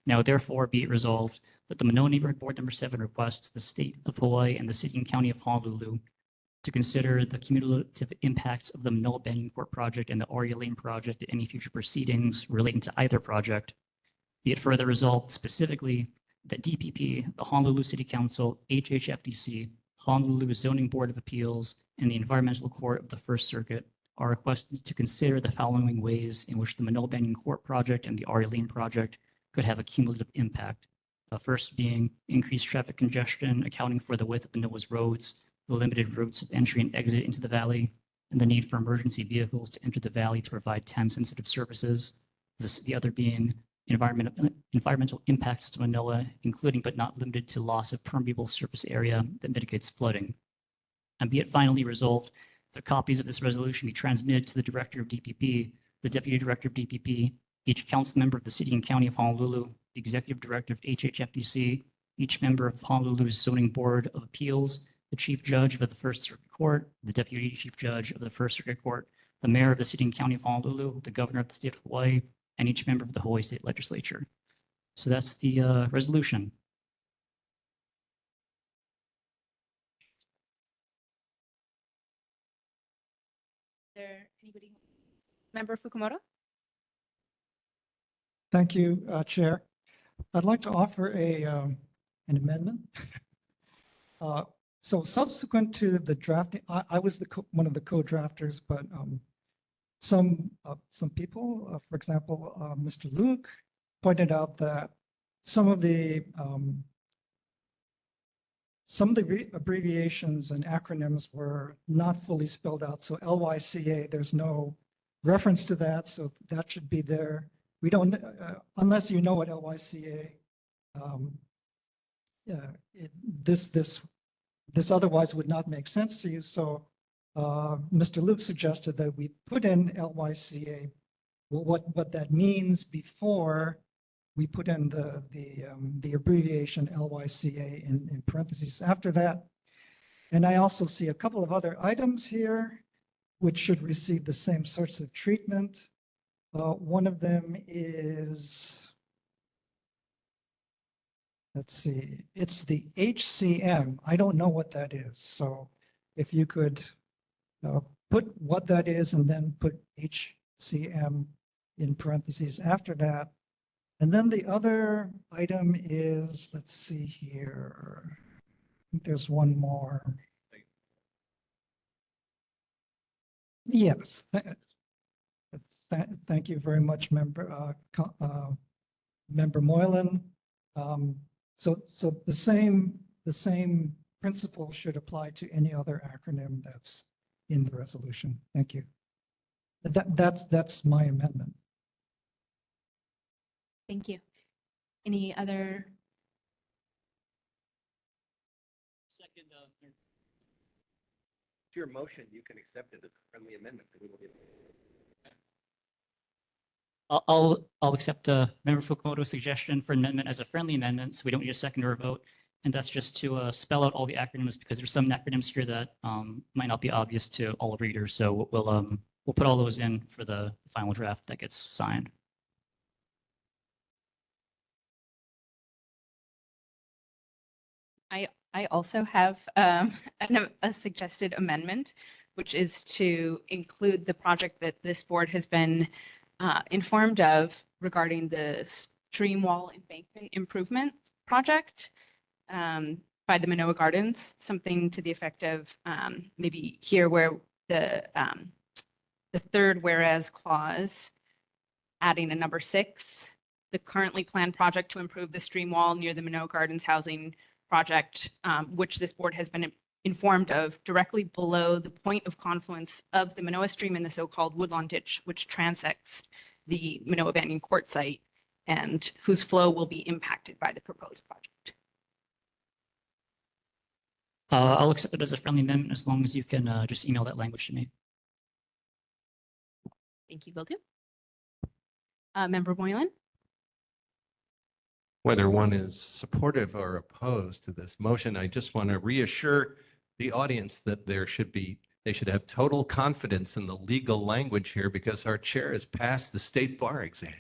Now, therefore, be it resolved that the Manoa Neighborhood Board number 7 requests the state of Hawaii and the city and county of Honolulu to consider the cumulative impacts of the Manoa Banning Court project and the Aria Lane project at any future proceedings relating to either project. Be it further resolved specifically that DPP, the Honolulu City Council, HHFDC, Honolulu Zoning Board of Appeals, and the Environmental Court of the First Circuit are requested to consider the following ways in which the Manoa Banning Court project and the Aria Lane project could have a cumulative impact. First being increased traffic congestion, accounting for the width of Manoa's roads, the limited routes of entry and exit into the valley, and the need for emergency vehicles to enter the valley to provide time-sensitive services. The other being environmental impacts to Manoa, including but not limited to loss of permeable surface area that mitigates flooding. And be it finally resolved that copies of this resolution be transmitted to the Director of DPP, the Deputy Director of DPP, each council member of the City and County of Honolulu, the Executive Director of HHFDC, each member of Honolulu's Zoning Board of Appeals, the Chief Judge of the First Circuit Court, the Deputy Chief Judge of the First Circuit Court, the Mayor of the City and County of Honolulu, the Governor of the State of Hawaii, and each member of the Hawaii State Legislature. So that's the resolution. There anybody? Member Fukumoto? Thank you, Chair. I'd like to offer an amendment. So subsequent to the drafting, I was one of the co-drafters, but some people, for example, Mr. Luke, pointed out that some of the abbreviations and acronyms were not fully spelled out. So LYCA, there's no reference to that, so that should be there. We don't, unless you know what LYCA, this otherwise would not make sense to you. So Mr. Luke suggested that we put in LYCA, what that means before we put in the abbreviation LYCA in parentheses after that. And I also see a couple of other items here which should receive the same sorts of treatment. One of them is, let's see, it's the HCM. I don't know what that is. So if you could put what that is and then put HCM in parentheses after that. And then the other item is, let's see here, I think there's one more. Yes. Thank you very much, Member Moylan. So the same principle should apply to any other acronym that's in the resolution. Thank you. That's my amendment. Thank you. Any other? Second. It's your motion, you can accept it as a friendly amendment. I'll accept Member Fukumoto's suggestion for amendment as a friendly amendment, so we don't need a second or a vote. And that's just to spell out all the acronyms, because there's some acronyms here that might not be obvious to all readers. So we'll put all those in for the final draft that gets signed. I also have a suggested amendment, which is to include the project that this board has been informed of regarding the stream wall embankment improvement project by the Mānoa Gardens, something to the effect of maybe here where the third whereas clause, adding a number 6, the currently planned project to improve the stream wall near the Mānoa Gardens housing project, which this board has been informed of, directly below the point of confluence of the Manoa Stream and the so-called Woodlawn Ditch, which transects the Manoa Banyan Court site and whose flow will be impacted by the proposed project. I'll accept it as a friendly amendment as long as you can just email that language to me. Thank you, will do. Member Moylan? Whether one is supportive or opposed to this motion, I just want to reassure the audience that they should have total confidence in the legal language here, because our chair has passed the state bar exam.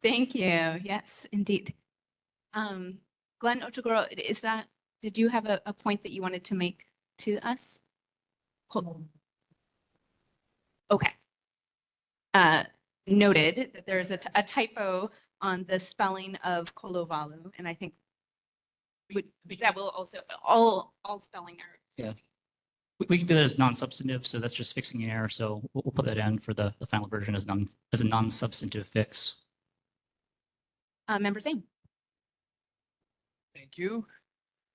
Thank you. Yes, indeed. Glenn Ochagoro, did you have a point that you wanted to make to us? Cool. Okay. Noted that there's a typo on the spelling of Kolovalu, and I think that will also, all spelling errors. Yeah. We can do that as non-substantive, so that's just fixing an error. So we'll put that in for the final version as a non-substantive fix. Member Zane. Thank you.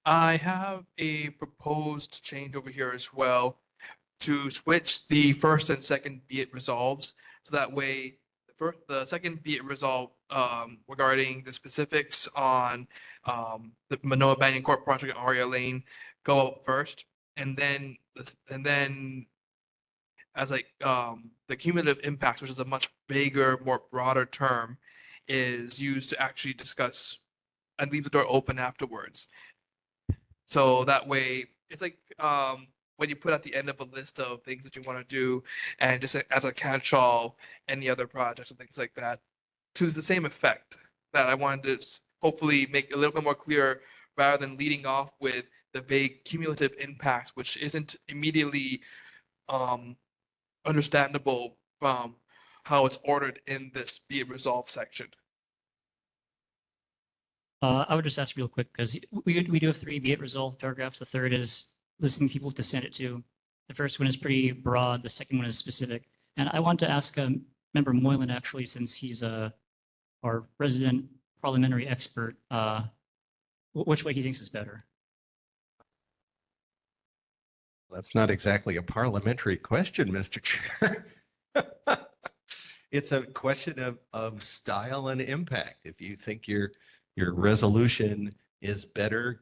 I have a proposed change over here as well to switch the first and second be it resolves. So that way, the second be it resolved regarding the specifics on the Manoa Banyan Court project at Aria Lane go up first. And then as like the cumulative impacts, which is a much bigger, more broader term, is used to actually discuss and leave the door open afterwards. So that way, it's like when you put at the end of a list of things that you want to do, and just as a catch-all, any other projects and things like that, to the same effect that I wanted to hopefully make a little bit more clear, rather than leading off with the vague cumulative impacts, which isn't immediately understandable from how it's ordered in this be it resolved section. I would just ask real quick, because we do have three be it resolved paragraphs. The third is listing people to send it to. The first one is pretty broad. The second one is specific. And I want to ask Member Moylan, actually, since he's our resident parliamentary expert, which way he thinks is better. That's not exactly a parliamentary question, Mr. Chair. It's a question of style and impact. If you think your resolution is better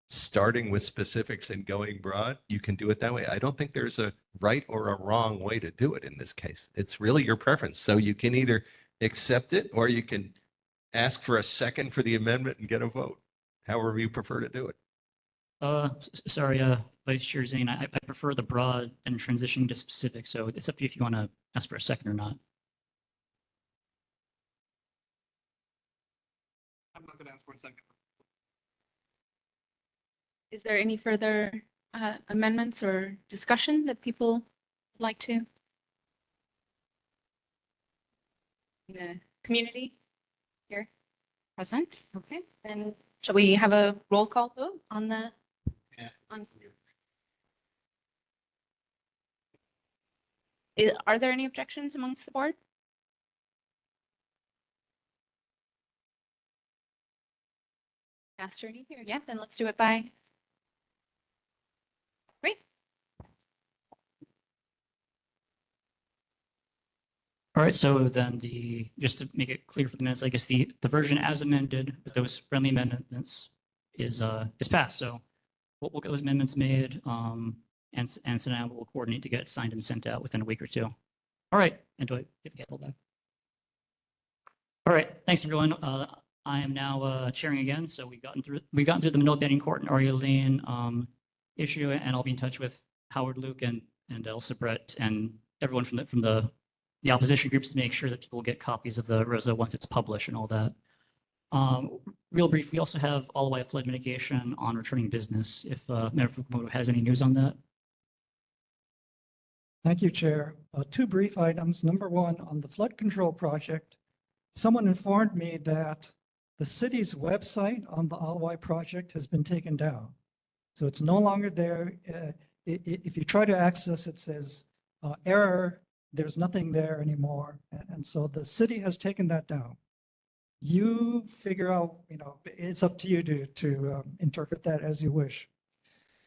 starting with specifics and going broad, you can do it that way. I don't think there's a right or a wrong way to do it in this case. It's really your preference. So you can either accept it or you can ask for a second for the amendment and get a vote, however you prefer to do it. Sorry, Vice Chair Zane, I prefer the broad and transitioning to specific. So it's up to you if you want to ask for a second or not. I'm not going to ask for a second. Is there any further amendments or discussion that people would like to? The community here present? Okay, then shall we have a roll call vote on the? Are there any objections amongst the board? Pastor here. Yeah, then let's do it by. Great. All right, so then just to make it clear for the minutes, I guess the version as amended with those friendly amendments is passed. So we'll get those amendments made, and Sanaa will coordinate to get it signed and sent out within a week or two. All right, and do I get the gavel back? All right, thanks everyone. I am now chairing again. So we've gotten through the Manoa Banning Court and Aria Lane issue, and I'll be in touch with Howard, Luke, and Elsa Brett and everyone from the opposition groups to make sure that people get copies of the ROSA once it's published and all that. Real brief, we also have all-the-way flood mitigation on returning business. If Member Fukumoto has any news on that. Thank you, Chair. Two brief items. Number one, on the flood control project, someone informed me that the city's website on the Alawai project has been taken down. So it's no longer there. If you try to access, it says error, there's nothing there anymore. And so the city has taken that down. You figure out, it's up to you to interpret that as you wish.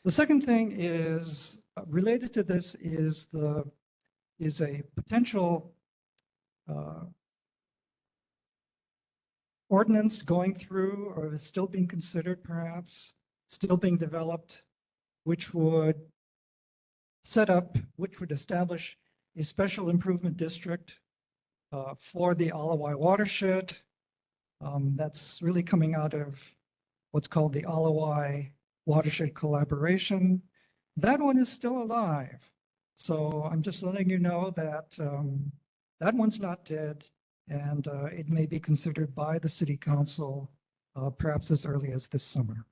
The second thing is related to this is a potential ordinance going through, or is still being considered perhaps, still being developed, which would establish a special improvement district for the Alawai watershed. That's really coming out of what's called the Alawai Watershed Collaboration. That one is still alive. So I'm just letting you know that that one's not dead, and it may be considered by the City Council perhaps as early as this summer.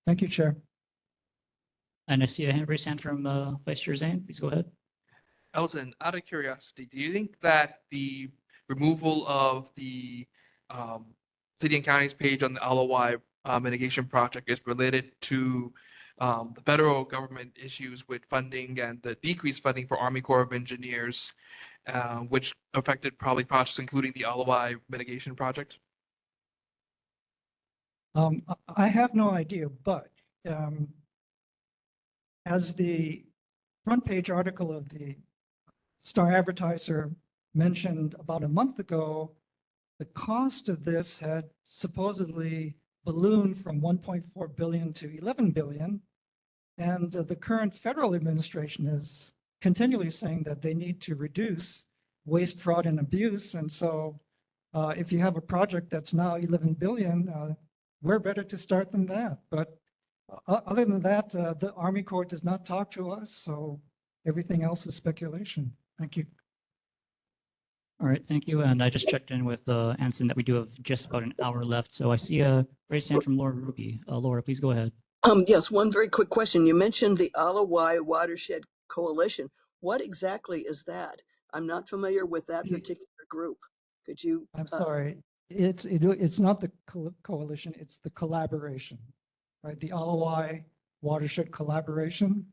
Thank you, Chair. And I see a hand raised hand from Vice Chair Zane. Please go ahead. Elton, out of curiosity, do you think that the removal of the city and county's page on the Alawai mitigation project is related to the federal government issues with funding and the decreased funding for Army Corps of Engineers, which affected probably projects including the Alawai mitigation project? I have no idea, but as the front page article of the Star Advertiser mentioned about a month ago, the cost of this had supposedly ballooned from 1.4 billion to 11 billion. And the current federal administration is continually saying that they need to reduce waste, fraud, and abuse. And so if you have a project that's now 11 billion, where better to start than that? But other than that, the Army Corps does not talk to us, so everything else is speculation. Thank you. All right, thank you. And I just checked in with Anson that we do have just about an hour left. So I see a raised hand from Laura Ruby. Laura, please go ahead. Yes, one very quick question. You mentioned the Alawai Watershed Coalition. What exactly is that? I'm not familiar with that particular group. Could you? I'm sorry. It's not the coalition, it's the collaboration, right? The Alawai Watershed Collaboration,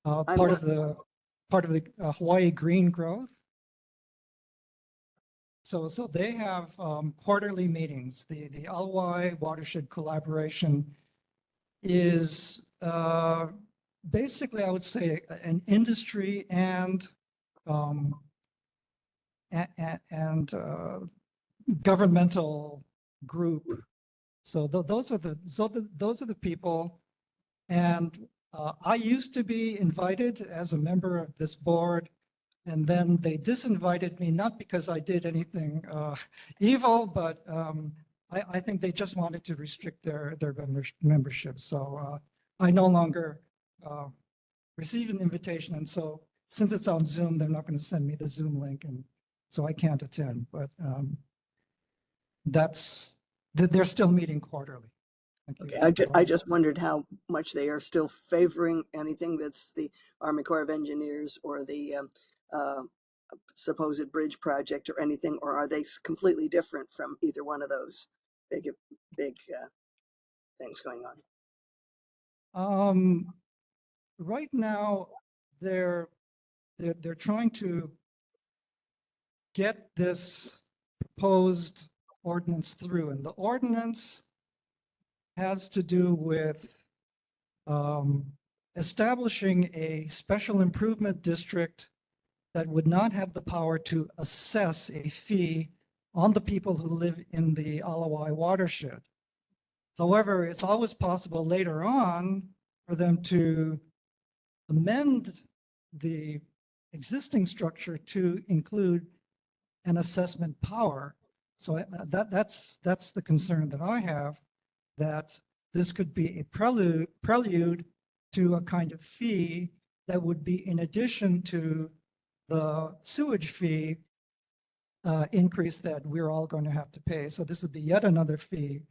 part of the Hawaii Green Growth. So they have quarterly meetings. The Alawai Watershed Collaboration is basically, I would say, an industry and governmental group. So those are the people. And I used to be invited as a member of this board, and then they disinvited me, not because I did anything evil, but I think they just wanted to restrict their membership. So I no longer receive an invitation. And so since it's on Zoom, they're not going to send me the Zoom link. And so I can't attend, but they're still meeting quarterly. Okay, I just wondered how much they are still favoring anything that's the Army Corps of Engineers or the supposed bridge project or anything, or are they completely different from either one of those big things going on? Right now, they're trying to get this proposed ordinance through, and the ordinance has to do with establishing a special improvement district that would not have the power to assess a fee on the people who live in the Alawai watershed. However, it's always possible later on for them to amend the existing structure to include an assessment power. So that's the concern that I have, that this could be a prelude to a kind of fee that would be in addition to the sewage fee increase that we're all going to have to pay. So this would be yet another fee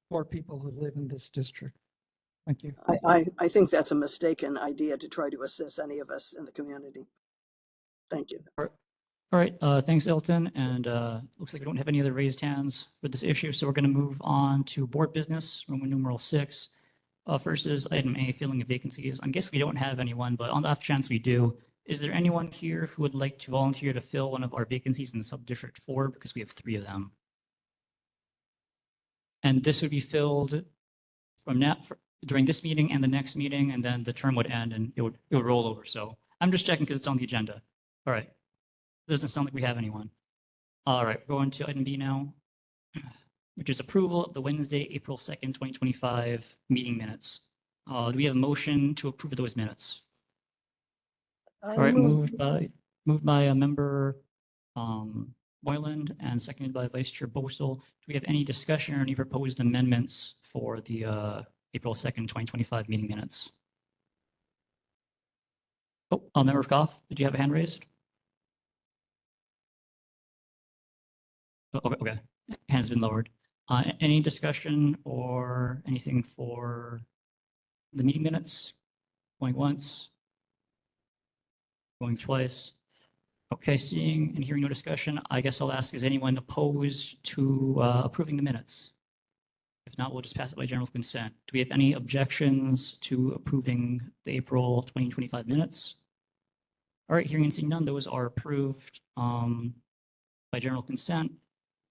for people who live in this district. Thank you. I think that's a mistaken idea to try to assess any of us in the community. Thank you. All right, thanks, Elton. And looks like we don't have any other raised hands for this issue. So we're going to move on to board business, Roman numeral 6. First is item A, filling of vacancies. I'm guessing we don't have anyone, but on the off chance we do, is there anyone here who would like to volunteer to fill one of our vacancies in Subdistrict 4? Because we have 3 of them. And this would be filled from now during this meeting and the next meeting, and then the term would end and it would roll over. So I'm just checking because it's on the agenda. All right. Doesn't sound like we have anyone. All right, we're going to item B now, which is approval of the Wednesday, April 2nd, 2025 meeting minutes. Do we have a motion to approve of those minutes? All right, moved by a member Moyland and seconded by Vice Chair Bosel. Do we have any discussion or any proposed amendments for the April 2nd, 2025 meeting minutes? Oh, Member Goff, did you have a hand raised? Oh, okay, hand's been lowered. Any discussion or anything for the meeting minutes? Going once? Going twice? Okay, seeing and hearing no discussion, I guess I'll ask, is anyone opposed to approving the minutes? If not, we'll just pass it by general consent. Do we have any objections to approving the April 2025 minutes? All right, hearing and seeing none, those are approved by general consent.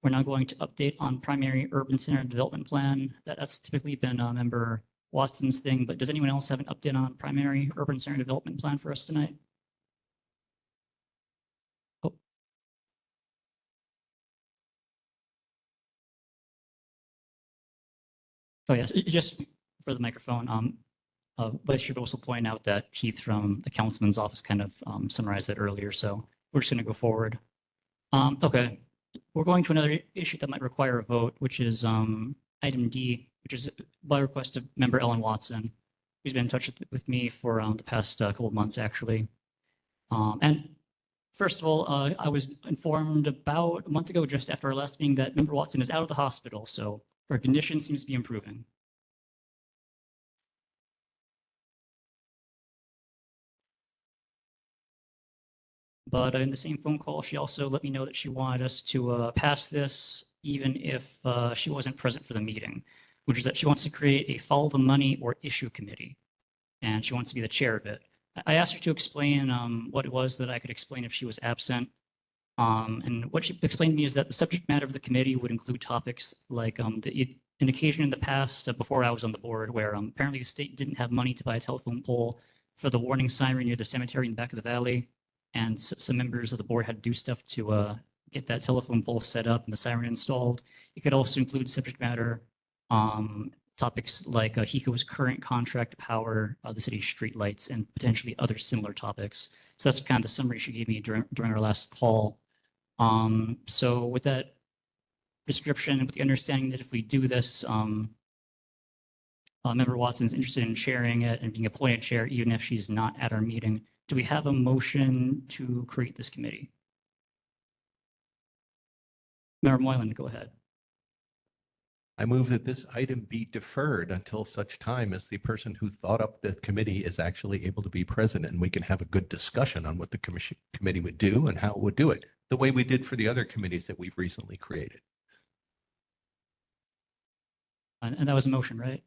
We're now going to update on primary urban center development plan. That's typically been Member Watson's thing, but does anyone else have an update on primary urban center development plan for us tonight? Oh yes, just for the microphone, Vice Chair Bose will point out that Keith from the councilman's office kind of summarized it earlier, so we're just going to go forward. Okay, we're going to another issue that might require a vote, which is item D, which is by request of member Ellen Watson, who's been in touch with me for the past couple of months, actually. And first of all, I was informed about a month ago, just after our last meeting, that member Watson is out of the hospital, so her condition seems to be improving. But in the same phone call, she also let me know that she wanted us to pass this even if she wasn't present for the meeting, which is that she wants to create a follow the money or issue committee, and she wants to be the chair of it. I asked her to explain what it was that I could explain if she was absent. And what she explained to me is that the subject matter of the committee would include topics like an occasion in the past before I was on the board where apparently the state didn't have money to buy a telephone pole for the warning siren near the cemetery in the back of the valley. And some members of the board had to do stuff to get that telephone pole set up and the siren installed. It could also include subject matter topics like HECO's current contract to power the city's streetlights and potentially other similar topics. So that's kind of the summary she gave me during our last call. So with that description, with the understanding that if we do this, Member Watson's interested in chairing it and being appointed chair, even if she's not at our meeting, do we have a motion to create this committee? Member Moylan, go ahead. I move that this item be deferred until such time as the person who thought up the committee is actually able to be present, and we can have a good discussion on what the committee would do and how it would do it, the way we did for the other committees that we've recently created. And that was a motion, right?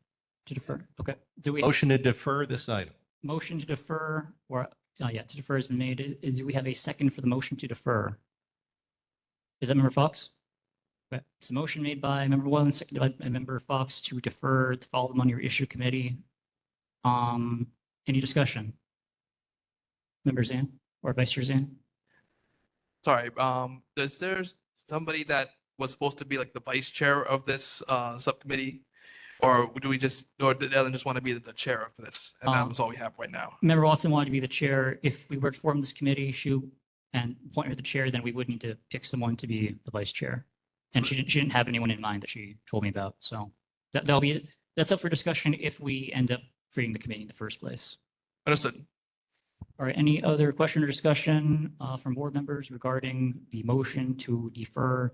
To defer. Okay. Do we Motion to defer this item. motion to defer, or yeah, to defer has been made. Do we have a second for the motion to defer? Is that Member Fox? Okay. It's a motion made by Member Moylan, seconded by Member Fox to defer the follow the money or issue committee. Any discussion? Member Zan or Vice Chair Zan? Sorry, is there somebody that was supposed to be like the vice chair of this subcommittee? Or do we just, or did Ellen just want to be the chair of this? And that was all we have right now. Member Watson wanted to be the chair. If we were to form this committee, and appoint her the chair, then we would need to pick someone to be the vice chair. And she didn't have anyone in mind that she told me about. So that's up for discussion if we end up creating the committee in the first place. Understood. All right, any other question or discussion from board members regarding the motion to defer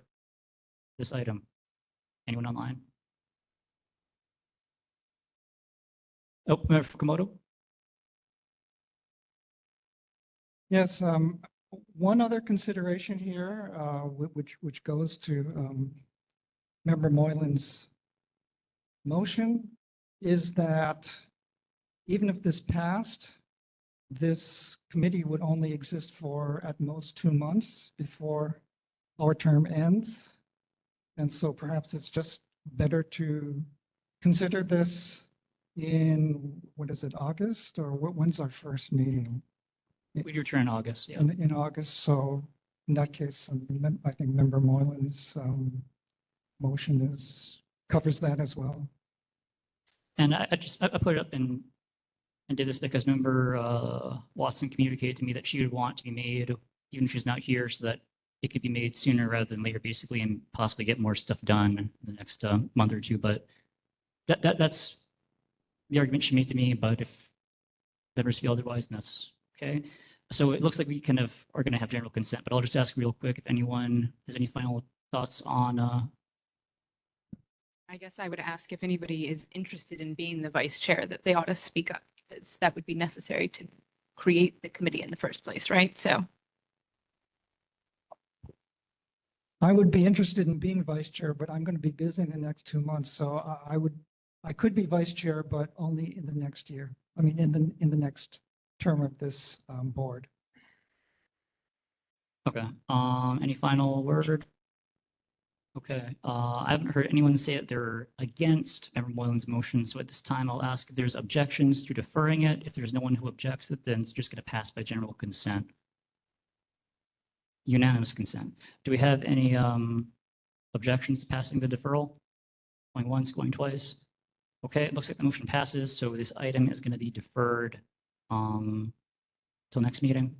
this item? Anyone online? Oh, Member Fukumoto? Yes, one other consideration here, which goes to Member Moylan's motion, is that even if this passed, this committee would only exist for at most 2 months before our term ends. And so perhaps it's just better to consider this in, what is it, August, or when's our first meeting? We return in August, yeah. In August, so in that case, I think Member Moylan's motion covers that as well. And I put it up and did this because Member Watson communicated to me that she would want to be made, even if she's not here, so that it could be made sooner rather than later, basically, and possibly get more stuff done in the next month or two. But that's the argument she made to me. But if members feel otherwise, then that's okay. So it looks like we kind of are going to have general consent, but I'll just ask real quick if anyone has any final thoughts on. I guess I would ask if anybody is interested in being the vice chair, that they ought to speak up, because that would be necessary to create the committee in the first place, right? So I would be interested in being vice chair, but I'm going to be busy in the next 2 months. So I could be vice chair, but only in the next year. I mean, in the next term of this board. Okay. Any final word? Okay. I haven't heard anyone say that they're against Member Moylan's motion. So at this time, I'll ask if there's objections to deferring it. If there's no one who objects it, then it's just going to pass by general consent. Unanimous consent. Do we have any objections to passing the deferral? Going once, going twice? Okay, it looks like the motion passes. So this item is going to be deferred till next meeting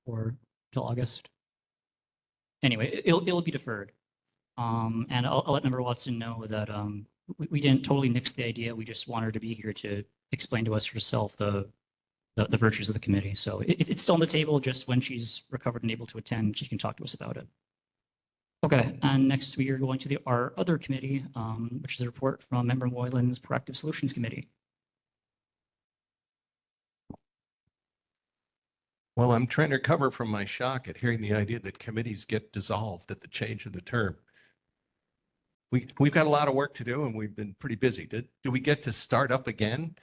or till August. Anyway, it'll be deferred. And I'll let Member Watson know that we didn't totally nix the idea. We just want her to be here to explain to us herself the virtues of the committee. So it's still on the table. Just when she's recovered and able to attend, she can talk to us about it. Okay, and next we are going to our other committee, which is a report from Member Moylan's Proactive Solutions Committee. Well, I'm trying to recover from my shock at hearing the idea that committees get dissolved at the change of the term. We've got a lot of work to do and we've been pretty busy. Do we get to start up again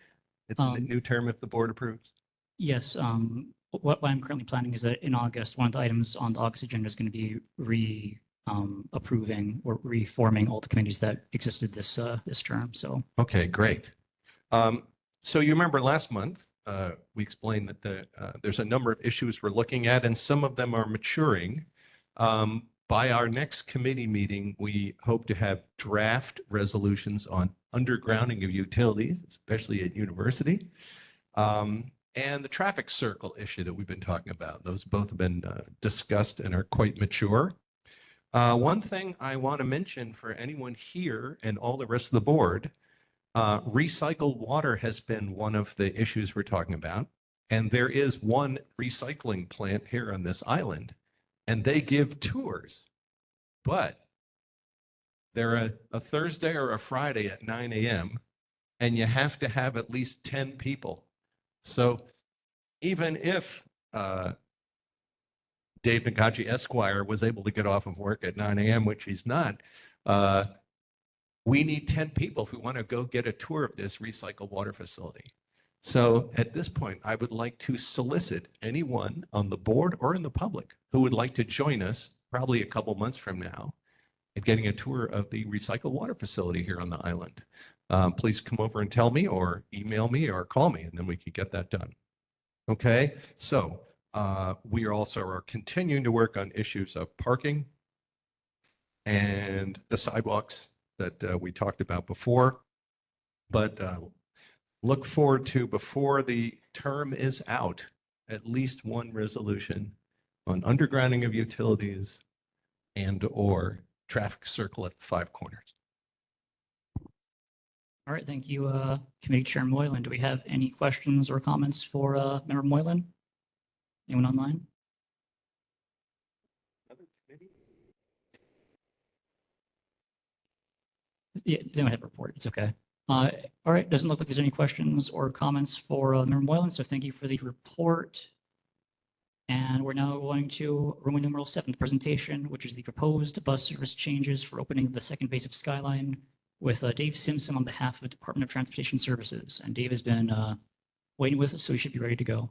at the new term if the board approves? Yes, what I'm currently planning is that in August, one of the items on the August agenda is going to be approving or reforming all the committees that existed this term. So okay, great. So you remember last month we explained that there's a number of issues we're looking at, and some of them are maturing. By our next committee meeting, we hope to have draft resolutions on undergrounding of utilities, especially at university, and the traffic circle issue that we've been talking about. Those both have been discussed and are quite mature. One thing I want to mention for anyone here and all the rest of the board, recycled water has been one of the issues we're talking about. And there is one recycling plant here on this island, and they give tours, but they're a Thursday or a Friday at 9 a.m. and you have to have at least 10 people. So even if Dave Nagaji Esquire was able to get off of work at 9 a.m., which he's not, we need 10 people if we want to go get a tour of this recycled water facility. So at this point, I would like to solicit anyone on the board or in the public who would like to join us probably a couple months from now in getting a tour of the recycled water facility here on the island. Please come over and tell me, or email me, or call me, and then we can get that done. Okay, so we also are continuing to work on issues of parking and the sidewalks that we talked about before. But look forward to, before the term is out, at least one resolution on undergrounding of utilities and or traffic circle at the Five Corners. all right, thank you, Committee Chair Moylan. Do we have any questions or comments for Member Moylan? Anyone online? Yeah, they don't have a report. It's okay. All right, doesn't look like there's any questions or comments for Member Moylan, so thank you for the report. And we're now going to Roman numeral 7, the presentation, which is the proposed bus service changes for opening of the second phase of Skyline, with Dave Simpson on behalf of the Department of Transportation Services. And Dave has been waiting with us, so he should be ready to go.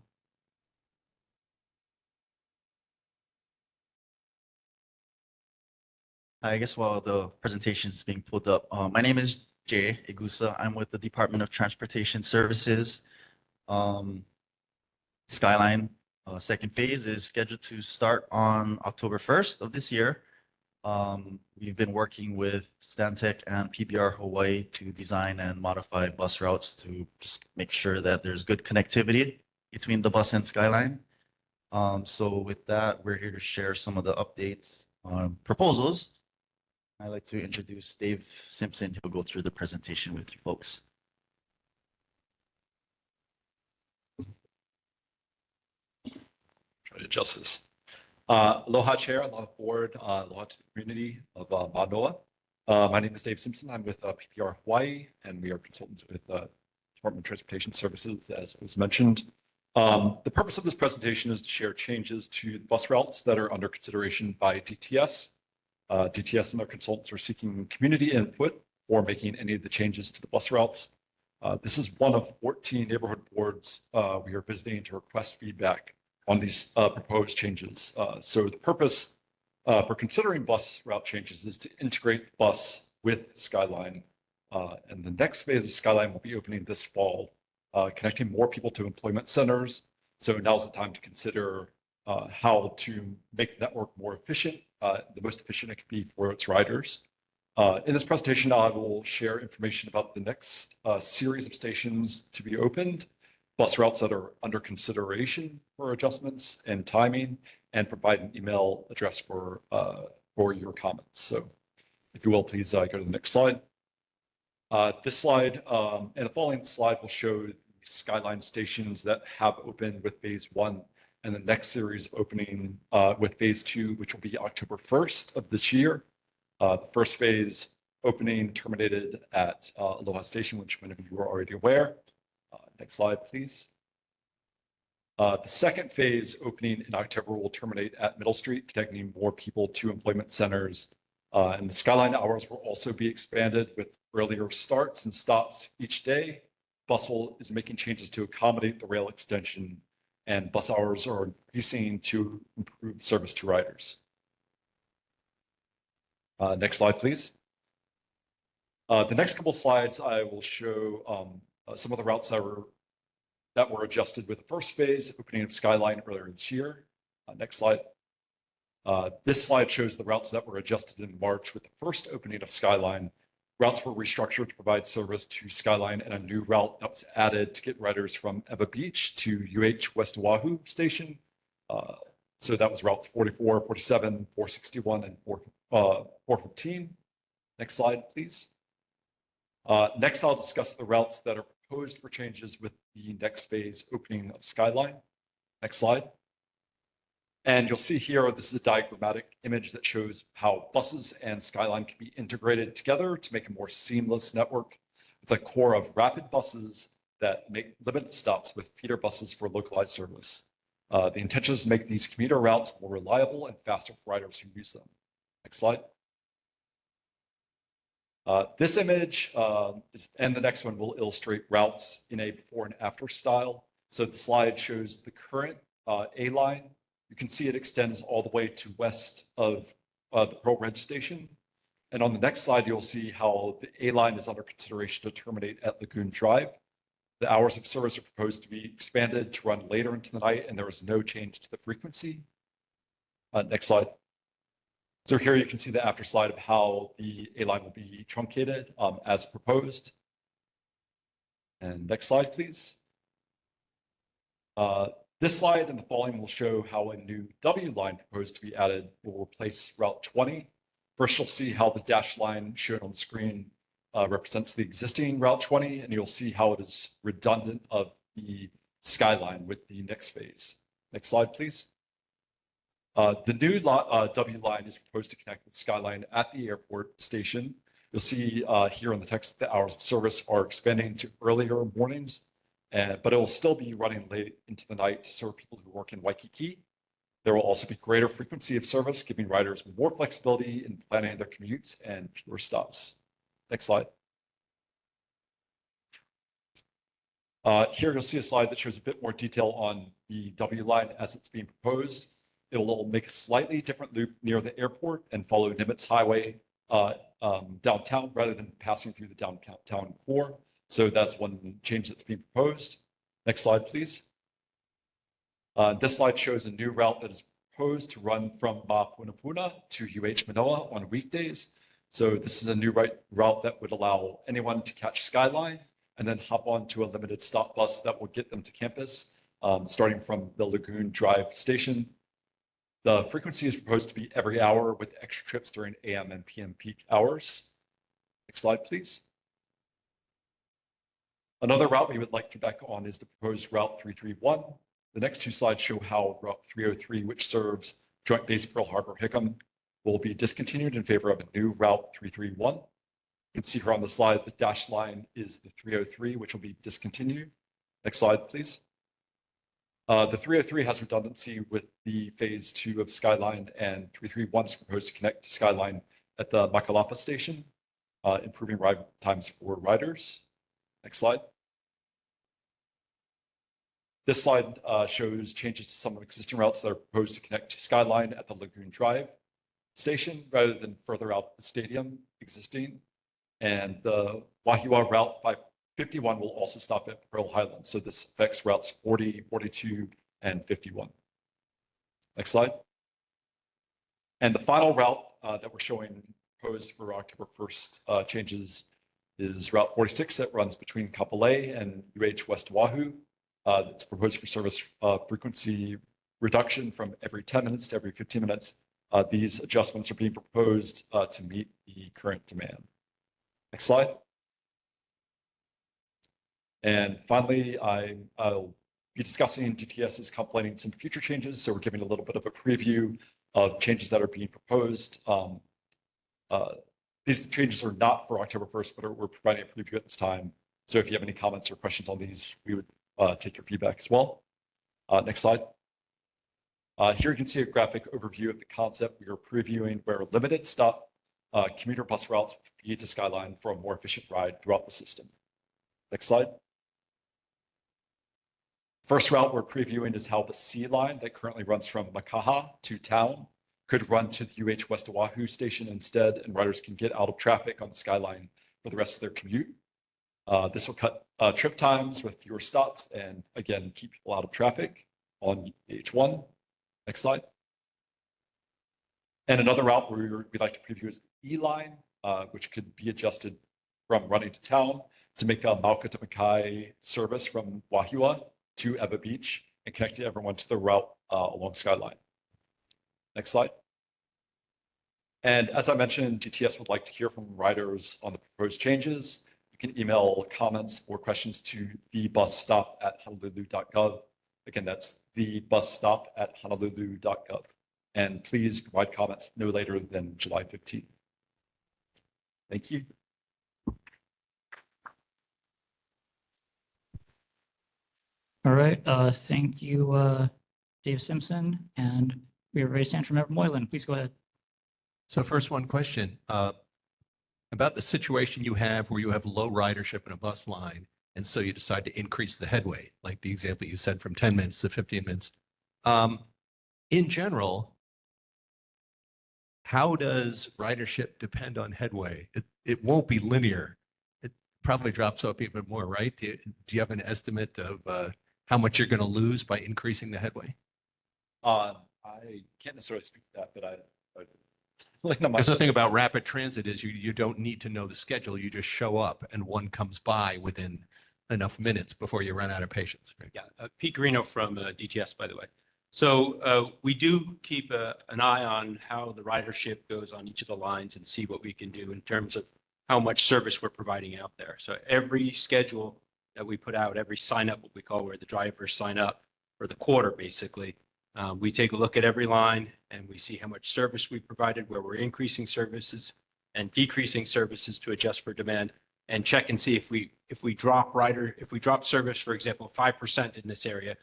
I guess while the presentation is being pulled up, my name is Jay Igusa. I'm with the Department of Transportation Services. Skyline second phase is scheduled to start on October 1st of this year. We've been working with Stantec and PBR Hawaii to design and modify bus routes to just make sure that there's good connectivity between the bus and Skyline. So with that, we're here to share some of the updates on proposals. I'd like to introduce Dave Simpson. He'll go through the presentation with you folks. Try to adjust this. Aloha Chair, aloha Board, aloha to the community of Mānoa. My name is Dave Simpson. I'm with PPR Hawaii, and we are consultants with Department of Transportation Services, as was mentioned. The purpose of this presentation is to share changes to bus routes that are under consideration by DTS. DTS and their consultants are seeking community input for making any of the changes to the bus routes. This is one of 14 neighborhood boards we are visiting to request feedback on these proposed changes. So the purpose for considering bus route changes is to integrate bus with Skyline. And the next phase of Skyline will be opening this fall, connecting more people to employment centers. So now's the time to consider how to make the network more efficient, the most efficient it can be for its riders. In this presentation, I will share information about the next series of stations to be opened, bus routes that are under consideration for adjustments and timing, and provide an email address for your comments. So if you will, please go to the next slide. This slide and the following slide will show the Skyline stations that have opened with phase 1 and the next series opening with phase 2, which will be October 1st of this year. The first phase opening terminated at Aloha Station, which many of you are already aware. Next slide, please. The second phase opening in October will terminate at Middle Street, connecting more people to employment centers. And the Skyline hours will also be expanded with earlier starts and stops each day. Bustle is making changes to accommodate the rail extension, and bus hours are increasing to improve service to riders. Next slide, please. The next couple slides, I will show some of the routes that were adjusted with the first phase opening of Skyline earlier this year. Next slide. This slide shows the routes that were adjusted in March with the first opening of Skyline. Routes were restructured to provide service to Skyline, and a new route that was added to get riders from Eva Beach to West Oahu Station. So that was routes 44, 47, 461, and 415. Next slide, please. Next, I'll discuss the routes that are proposed for changes with the next phase opening of Skyline. Next slide. And you'll see here, this is a diagrammatic image that shows how buses and Skyline can be integrated together to make a more seamless network with a core of rapid buses that make limited stops with feeder buses for localized service. The intention is to make these commuter routes more reliable and faster for riders who use them. Next slide. This image and the next one will illustrate routes in a before and after style. So the slide shows the current A line. You can see it extends all the way to west of the Pearl Ridge Station. And on the next slide, you'll see how the A line is under consideration to terminate at Lagoon Drive. The hours of service are proposed to be expanded to run later into the night, and there is no change to the frequency. Next slide. So here you can see the after slide of how the A line will be truncated as proposed. And next slide, please. This slide and the following will show how a new W line proposed to be added will replace Route 20. First, you'll see how the dashed line shown on the screen represents the existing Route 20, and you'll see how it is redundant of the Skyline with the next phase. Next slide, please. The new W line is proposed to connect with Skyline at the airport station. You'll see here in the text that the hours of service are expanding to earlier mornings, but it will still be running late into the night to serve people who work in Waikiki. There will also be greater frequency of service, giving riders more flexibility in planning their commutes and fewer stops. Next slide. Here you'll see a slide that shows a bit more detail on the W line as it's being proposed. It will make a slightly different loop near the airport and follow Nimitz Highway downtown rather than passing through the downtown core. So that's one change that's being proposed. Next slide, please. This slide shows a new route that is proposed to run from Mapunapuna to Manoa on weekdays. So this is a new route that would allow anyone to catch Skyline and then hop on to a limited stop bus that will get them to campus, starting from the Lagoon Drive station. The frequency is proposed to be every hour with extra trips during AM and PM peak hours. Next slide, please. Another route we would like feedback on is the proposed Route 331. The next two slides show how Route 303, which serves Joint Base Pearl Harbor Hickam, will be discontinued in favor of a new Route 331. You can see here on the slide, the dashed line is the 303, which will be discontinued. Next slide, please. The 303 has redundancy with the phase 2 of Skyline, and 331 is proposed to connect to Skyline at the Makalapa station, improving ride times for riders. Next slide. This slide shows changes to some existing routes that are proposed to connect to Skyline at the Lagoon Drive station rather than further out the stadium existing. And the Wahiawa Route 51 will also stop at Pearl Highlands. So this affects routes 40, 42, and 51. Next slide. And the final route that we're showing proposed for October 1st changes is Route 46 that runs between Kapolei and West Oahu. It's proposed for service frequency reduction from every 10 minutes to every 15 minutes. These adjustments are being proposed to meet the current demand. Next slide. And finally, I'll be discussing DTS's complementing some future changes. So we're giving a little bit of a preview of changes that are being proposed. These changes are not for October 1st, but we're providing a preview at this time. So if you have any comments or questions on these, we would take your feedback as well. Next slide. Here you can see a graphic overview of the concept we are previewing where limited stop commuter bus routes feed to Skyline for a more efficient ride throughout the system. Next slide. First route we're previewing is how the C line that currently runs from Makaha to town could run to the UH West Oahu station instead, and riders can get out of traffic on the Skyline for the rest of their commute. This will cut trip times with fewer stops and again, keep people out of traffic on H1. Next slide. And another route we'd like to preview is the E line, which could be adjusted from running to town to make a Mauka to Makai service from Wahiawa to Eva Beach and connect everyone to the route along Skyline. Next slide. And as I mentioned, DTS would like to hear from riders on the proposed changes. You can email comments or questions to thebusstop@honolulu.gov. Again, that's thebusstop@honolulu.gov. And please provide comments no later than July 15th. Thank you. All right, thank you, Dave Simpson, and we are ready to answer from Moylan. Please go ahead. So first one question, about the situation you have where you have low ridership in a bus line, and so you decide to increase the headway, like the example you said from 10 minutes to 15 minutes. In general, how does ridership depend on headway? It won't be linear. It probably drops off even more, right? Do you have an estimate of how much you're going to lose by increasing the headway? I can't necessarily speak to that, but Because the thing about rapid transit is you don't need to know the schedule. You just show up and one comes by within enough minutes before you run out of patience. Right? Yeah, Pete Garino from DTS, by the way. So we do keep an eye on how the ridership goes on each of the lines and see what we can do in terms of how much service we're providing out there. So every schedule that we put out, every sign up, what we call where the drivers sign up for the quarter, basically, we take a look at every line and we see how much service we provided, where we're increasing services and decreasing services to adjust for demand, and check and see if we drop service, for example, 5% in this area,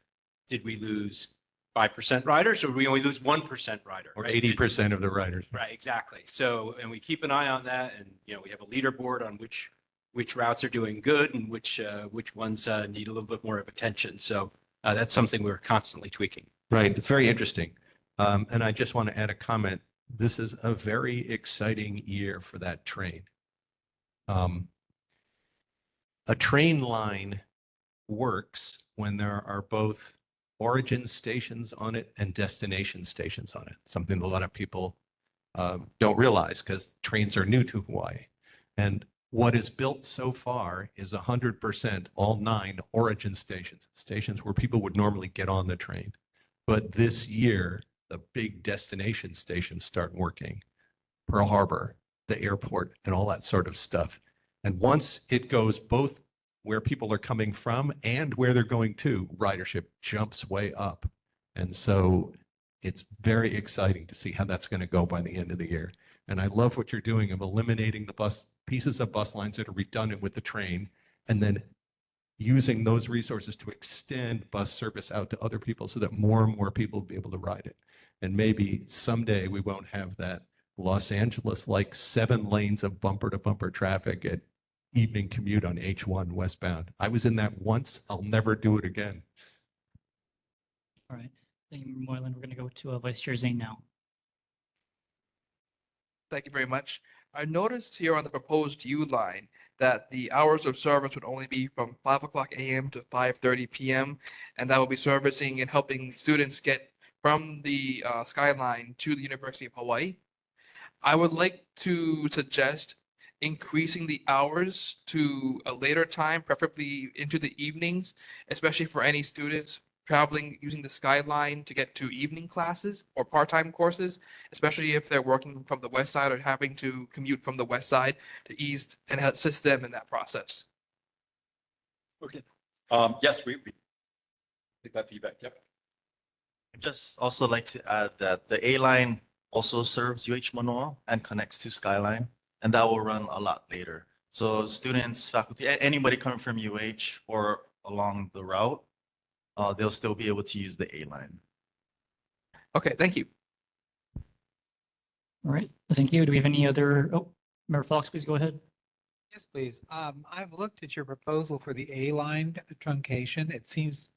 did we lose 5% riders, or we only lose 1% rider? Or right? 80% of the riders. Right, exactly. So, and we keep an eye on that, and we have a leaderboard on which routes are doing good and which ones need a little bit more of attention. So that's something we're constantly tweaking. Right, it's very interesting. And I just want to add a comment. This is a very exciting year for that train. A train line works when there are both origin stations on it and destination stations on it, something a lot of people don't realize because trains are new to Hawaii. And what is built so far is 100% all 9 origin stations, stations where people would normally get on the train. But this year, the big destination stations start working, Pearl Harbor, the airport, and all that sort of stuff. And once it goes both where people are coming from and where they're going to, ridership jumps way up. And so it's very exciting to see how that's going to go by the end of the year. And I love what you're doing of eliminating the pieces of bus lines that are redundant with the train, and then using those resources to extend bus service out to other people so that more and more people will be able to ride it. And maybe someday we won't have that Los Angeles like 7 lanes of bumper to bumper traffic at evening commute on H1 westbound. I was in that once. I'll never do it again. All right. Thank you, Moylan. We're going to go to Vice Chair Zane now. Thank you very much. I noticed here on the proposed U line that the hours of service would only be from 5 o'clock a.m. to 5:30 p.m. And that will be servicing and helping students get from the Skyline to the University of Hawaii. I would like to suggest increasing the hours to a later time, preferably into the evenings, especially for any students traveling using the Skyline to get to evening classes or part-time courses, especially if they're working from the west side or having to commute from the west side to ease and assist them in that process. Okay. Yes, we take that feedback. Yep. I'd just also like to add that the A line also serves UH Manoa and connects to Skyline, and that will run a lot later. So students, faculty, anybody coming from UH or along the route, they'll still be able to use the A line. Okay, thank you. All right, thank you. Do we have any other, oh, Member Fox, please go ahead. Yes, please. I've looked at your proposal for the A-line truncation. It seems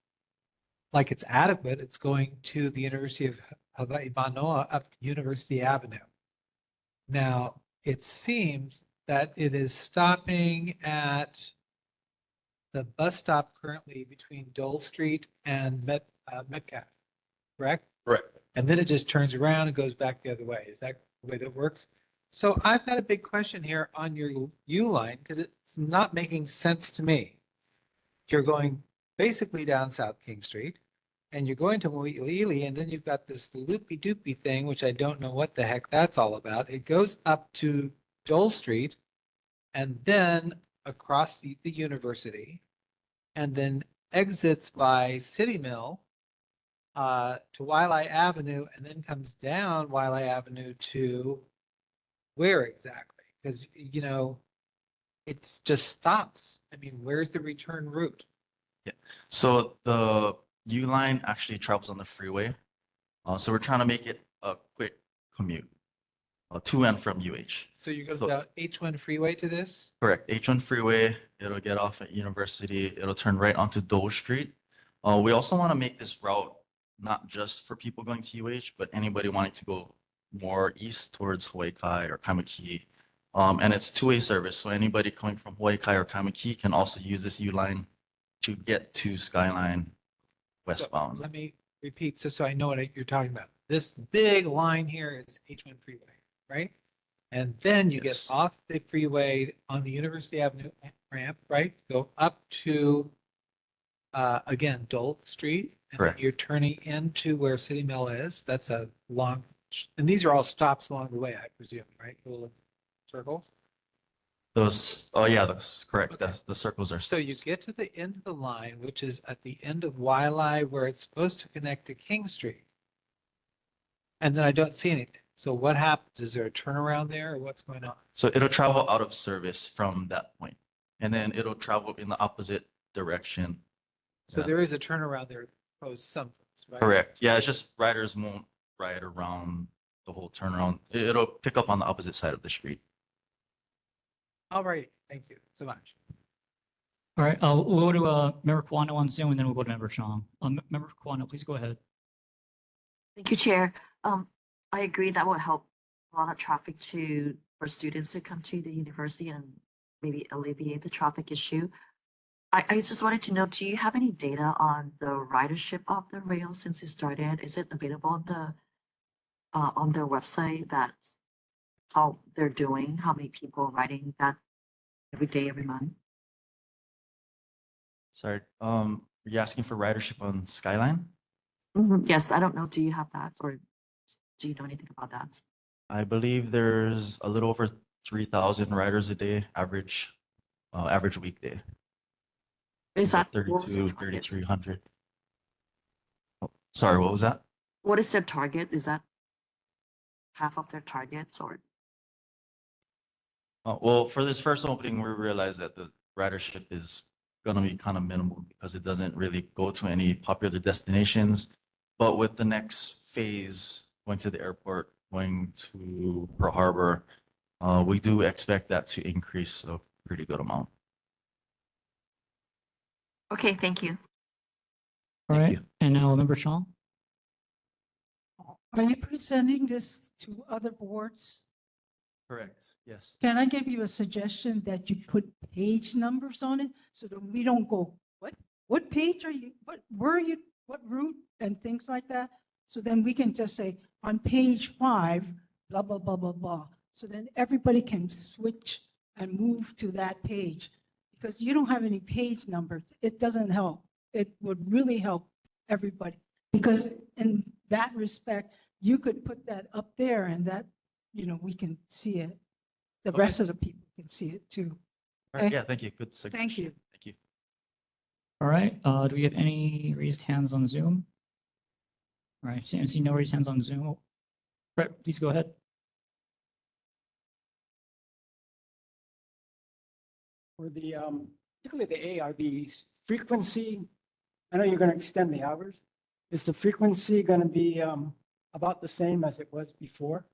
like it's adequate. It's going to the University of Hawaii Manoa up University Avenue. Now, it seems that it is stopping at the bus stop currently between Dole Street and Metcalf, correct? Correct. And then it just turns around and goes back the other way. Is that the way that works? So I've got a big question here on your U line because it's not making sense to me. You're going basically down South King Street and you're going to Mo'iliili, and then you've got this loopy doopy thing, which I don't know what the heck that's all about. It goes up to Dole Street and then across the university and then exits by City Mill to Waialae Avenue and then comes down Waialae Avenue to where exactly? Because, you know, it just stops. I mean, where's the return route? Yeah. So the U line actually travels on the freeway. So we're trying to make it a quick commute to and from UH. So you go So- down H1 freeway to this? Correct. H1 freeway, it'll get off at University, it'll turn right onto Dole Street. We also want to make this route not just for people going to UH, but anybody wanting to go more east towards Hawaii Kai or Kaimuki. And it's two-way service, so anybody coming from Hawaii Kai or Kaimuki can also use this U line to get to Skyline westbound. Let me repeat so I know what you're talking about. This big line here is H1 freeway, right? And then you get Yes. off the freeway on the University Avenue ramp, right? Go up to, again, Dole Street. And then Correct. you're turning into where City Mill is. That's a long, and these are all stops along the way, I presume, right? Little circles. Those, oh yeah, that's correct. Okay. The circles are. So you get to the end of the line, which is at the end of Waialae, where it's supposed to connect to King Street. And then I don't see anything. So what happens? Is there a turnaround there or what's going on? So it'll travel out of service from that point, and then it'll travel in the opposite direction. So Yeah. there is a turnaround there proposed someplace, right? Correct. Yeah, it's just riders won't ride around the whole turnaround. It'll pick up on the opposite side of the street. All right. Thank you so much. All right, we'll go to Member Kawano on Zoom, and then we'll go to Member Chong. Member Kawano, please go ahead. Thank you, Chair. I agree that will help a lot of traffic for students to come to the university and maybe alleviate the traffic issue. I just wanted to know, do you have any data on the ridership of the rail since you started? Is it available on their website that how they're doing, how many people riding that every day, every month? Sorry, are you asking for ridership on Skyline? Yes, I don't know. Do you have that or do you know anything about that? I believe there's a little over 3,000 riders a day, average weekday. Is that what was 32, their target? 3,300. Oh, sorry, what was that? What is their target? Is that half of their targets or? Well, for this first opening, we realized that the ridership is going to be kind of minimal because it doesn't really go to any popular destinations. But with the next phase, going to the airport, going to Pearl Harbor, we do expect that to increase a pretty good amount. Okay, thank you. All right, and now Member Chong. Are you presenting this to other boards? Correct, yes. Can I give you a suggestion that you put page numbers on it so that we don't go, what page are you, where are you, what route and things like that? So then we can just say on page 5, blah, blah, blah, blah, blah. So then everybody can switch and move to that page because you don't have any page numbers. It doesn't help. It would really help everybody because in that respect, you could put that up there and that, we can see it. The rest of the people can see it too. All right, Okay? yeah, thank you. Good Thank suggestion. you. Thank you. All right, do we have any raised hands on Zoom? All right, I see no raised hands on Zoom. Brett, please go ahead. For the, particularly the ARBs, frequency, I know you're going to extend the hours. Is the frequency going to be about the same as it was before?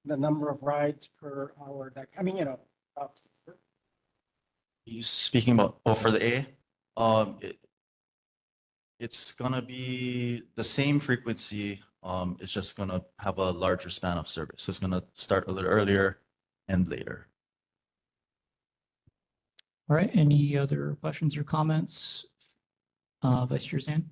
The number of rides per hour, that, I mean, You speaking about, oh, for the A? It's gonna be the same frequency. It's just gonna have a larger span of service. So it's gonna start a little earlier and later. All right, any other questions or comments? Vice Chair Zan?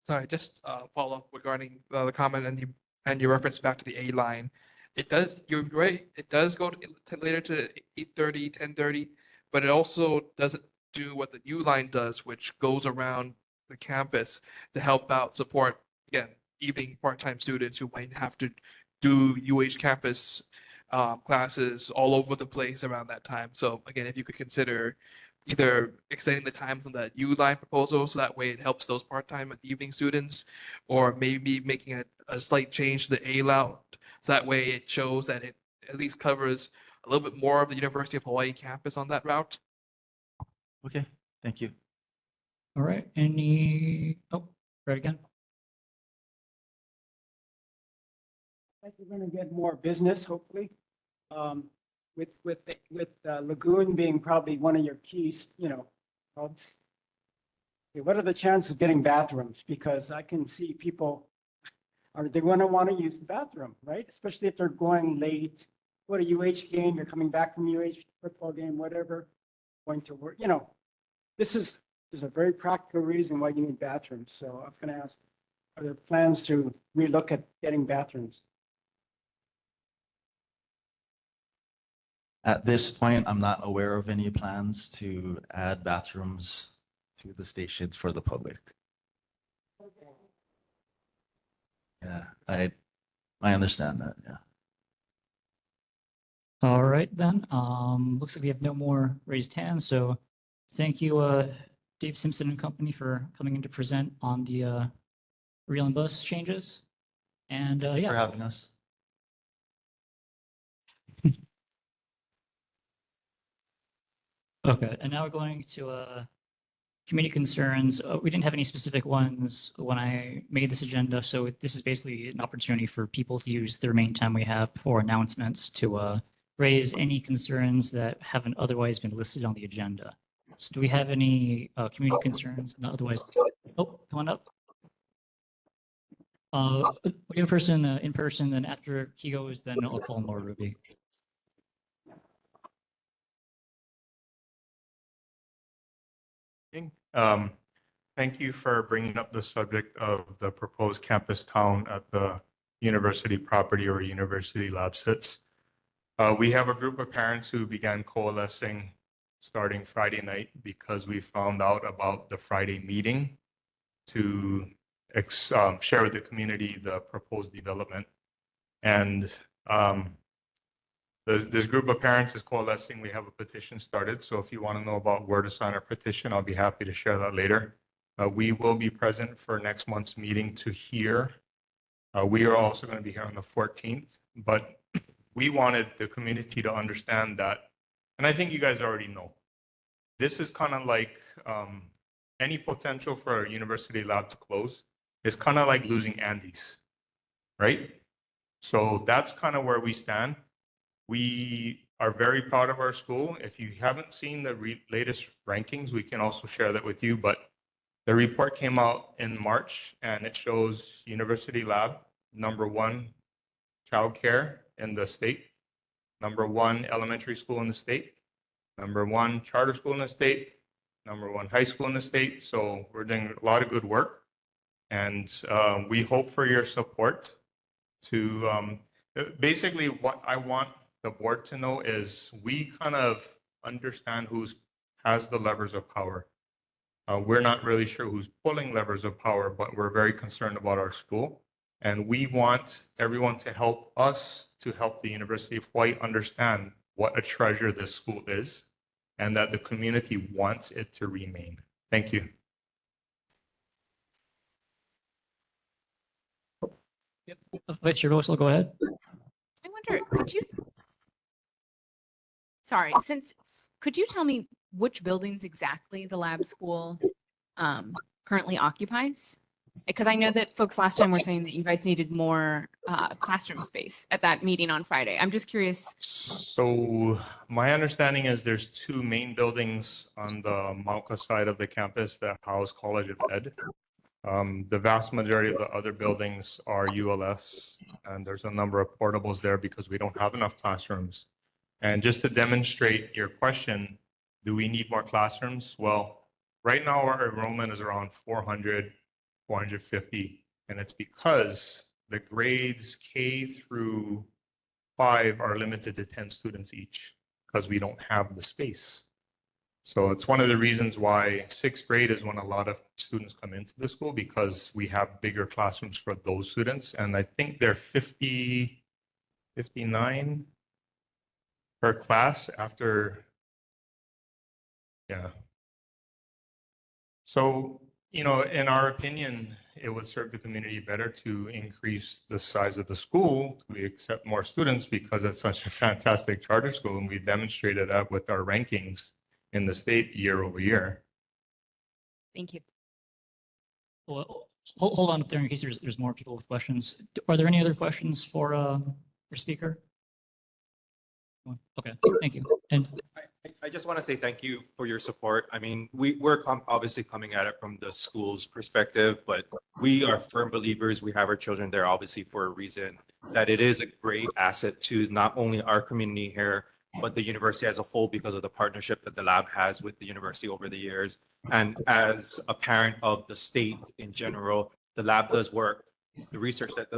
Sorry, just follow up regarding the comment and your reference back to the A line. It does, you're right, it does go to later to 8:30, 10:30, but it also doesn't do what the U line does, which goes around the campus to help out support, again, evening part-time students who might have to do UH campus classes all over the place around that time. So again, if you could consider either extending the times on that U line proposal so that way it helps those part-time and evening students, or maybe making a slight change to the A route so that way it shows that it at least covers a little bit more of the University of Hawaii campus on that route. Okay, thank you. All right, right again. like you're going to get more business, hopefully. With Lagoon being probably one of your keys, hubs. Okay, what are the chances of getting bathrooms? Because I can see people are they going to want to use the bathroom, right? Especially if they're going late. What a UH game, you're coming back from UH football game, whatever, going to work. There's a very practical reason why you need bathrooms. So I was going to ask, are there plans to relook at getting bathrooms? At this point, I'm not aware of any plans to add bathrooms to the stations for the public. Yeah, I understand that, yeah. All right, then. Looks like we have no more raised hands. So thank you, Dave Simpson and company for coming in to present on the rail and bus changes. And Thank you yeah. for having us. Okay, and now we're going to community concerns. We didn't have any specific ones when I made this agenda, so this is basically an opportunity for people to use the remaining time we have for announcements to raise any concerns that haven't otherwise been listed on the agenda. So do we have any community concerns not otherwise? Oh, come on up. We have a person in person, then after he goes, then I'll call Laura Ruby. Thank you for bringing up the subject of the proposed campus town at the university property or university lab sits. We have a group of parents who began coalescing starting Friday night because we found out about the Friday meeting to share with the community the proposed development. And this group of parents is coalescing. We have a petition started. So if you want to know about where to sign our petition, I'll be happy to share that later. We will be present for next month's meeting to hear. We are also going to be here on the 14th, but we wanted the community to understand that, and I think you guys already know, this is kind of like any potential for a university lab to close is kind of like losing Andes, right? So that's kind of where we stand. We are very proud of our school. If you haven't seen the latest rankings, we can also share that with you. But the report came out in March and it shows University Lab, #1 childcare in the state, #1 elementary school in the state, #1 charter school in the state, #1 high school in the state. So we're doing a lot of good work. And we hope for your support to basically what I want the board to know is we kind of understand who has the levers of power. We're not really sure who's pulling levers of power, but we're very concerned about our school. And we want everyone to help us to help the University of Hawaii understand what a treasure this school is and that the community wants it to remain. Thank you. Vice Chair Vosel, go ahead. I wonder, could you tell me which buildings exactly the lab school currently occupies? Because I know that folks last time were saying that you guys needed more classroom space at that meeting on Friday. I'm just curious. So my understanding is there's two main buildings on the Mauka side of the campus that house College of Ed. The vast majority of the other buildings are ULS, and there's a number of portables there because we don't have enough classrooms. And just to demonstrate your question, do we need more classrooms? Well, right now our enrollment is around 400, 450, and it's because the grades K through 5 are limited to 10 students each because we don't have the space. So it's one of the reasons why 6th grade is when a lot of students come into the school, because we have bigger classrooms for those students. And I think they're 50, 59 per class after, yeah. So, you know, in our opinion, it would serve the community better to increase the size of the school. We accept more students because it's such a fantastic charter school, and we demonstrated that with our rankings in the state year over year. Thank you. Well, hold on up there in case there's more people with questions. Are there any other questions for your speaker? Okay, thank you. And I just want to say thank you for your support. I mean, we're obviously coming at it from the school's perspective, but we are firm believers. We have our children there obviously for a reason, that it is a great asset to not only our community here, but the university as a whole because of the partnership that the lab has with the university over the years. And as a parent of the state in general, the lab does work. The research that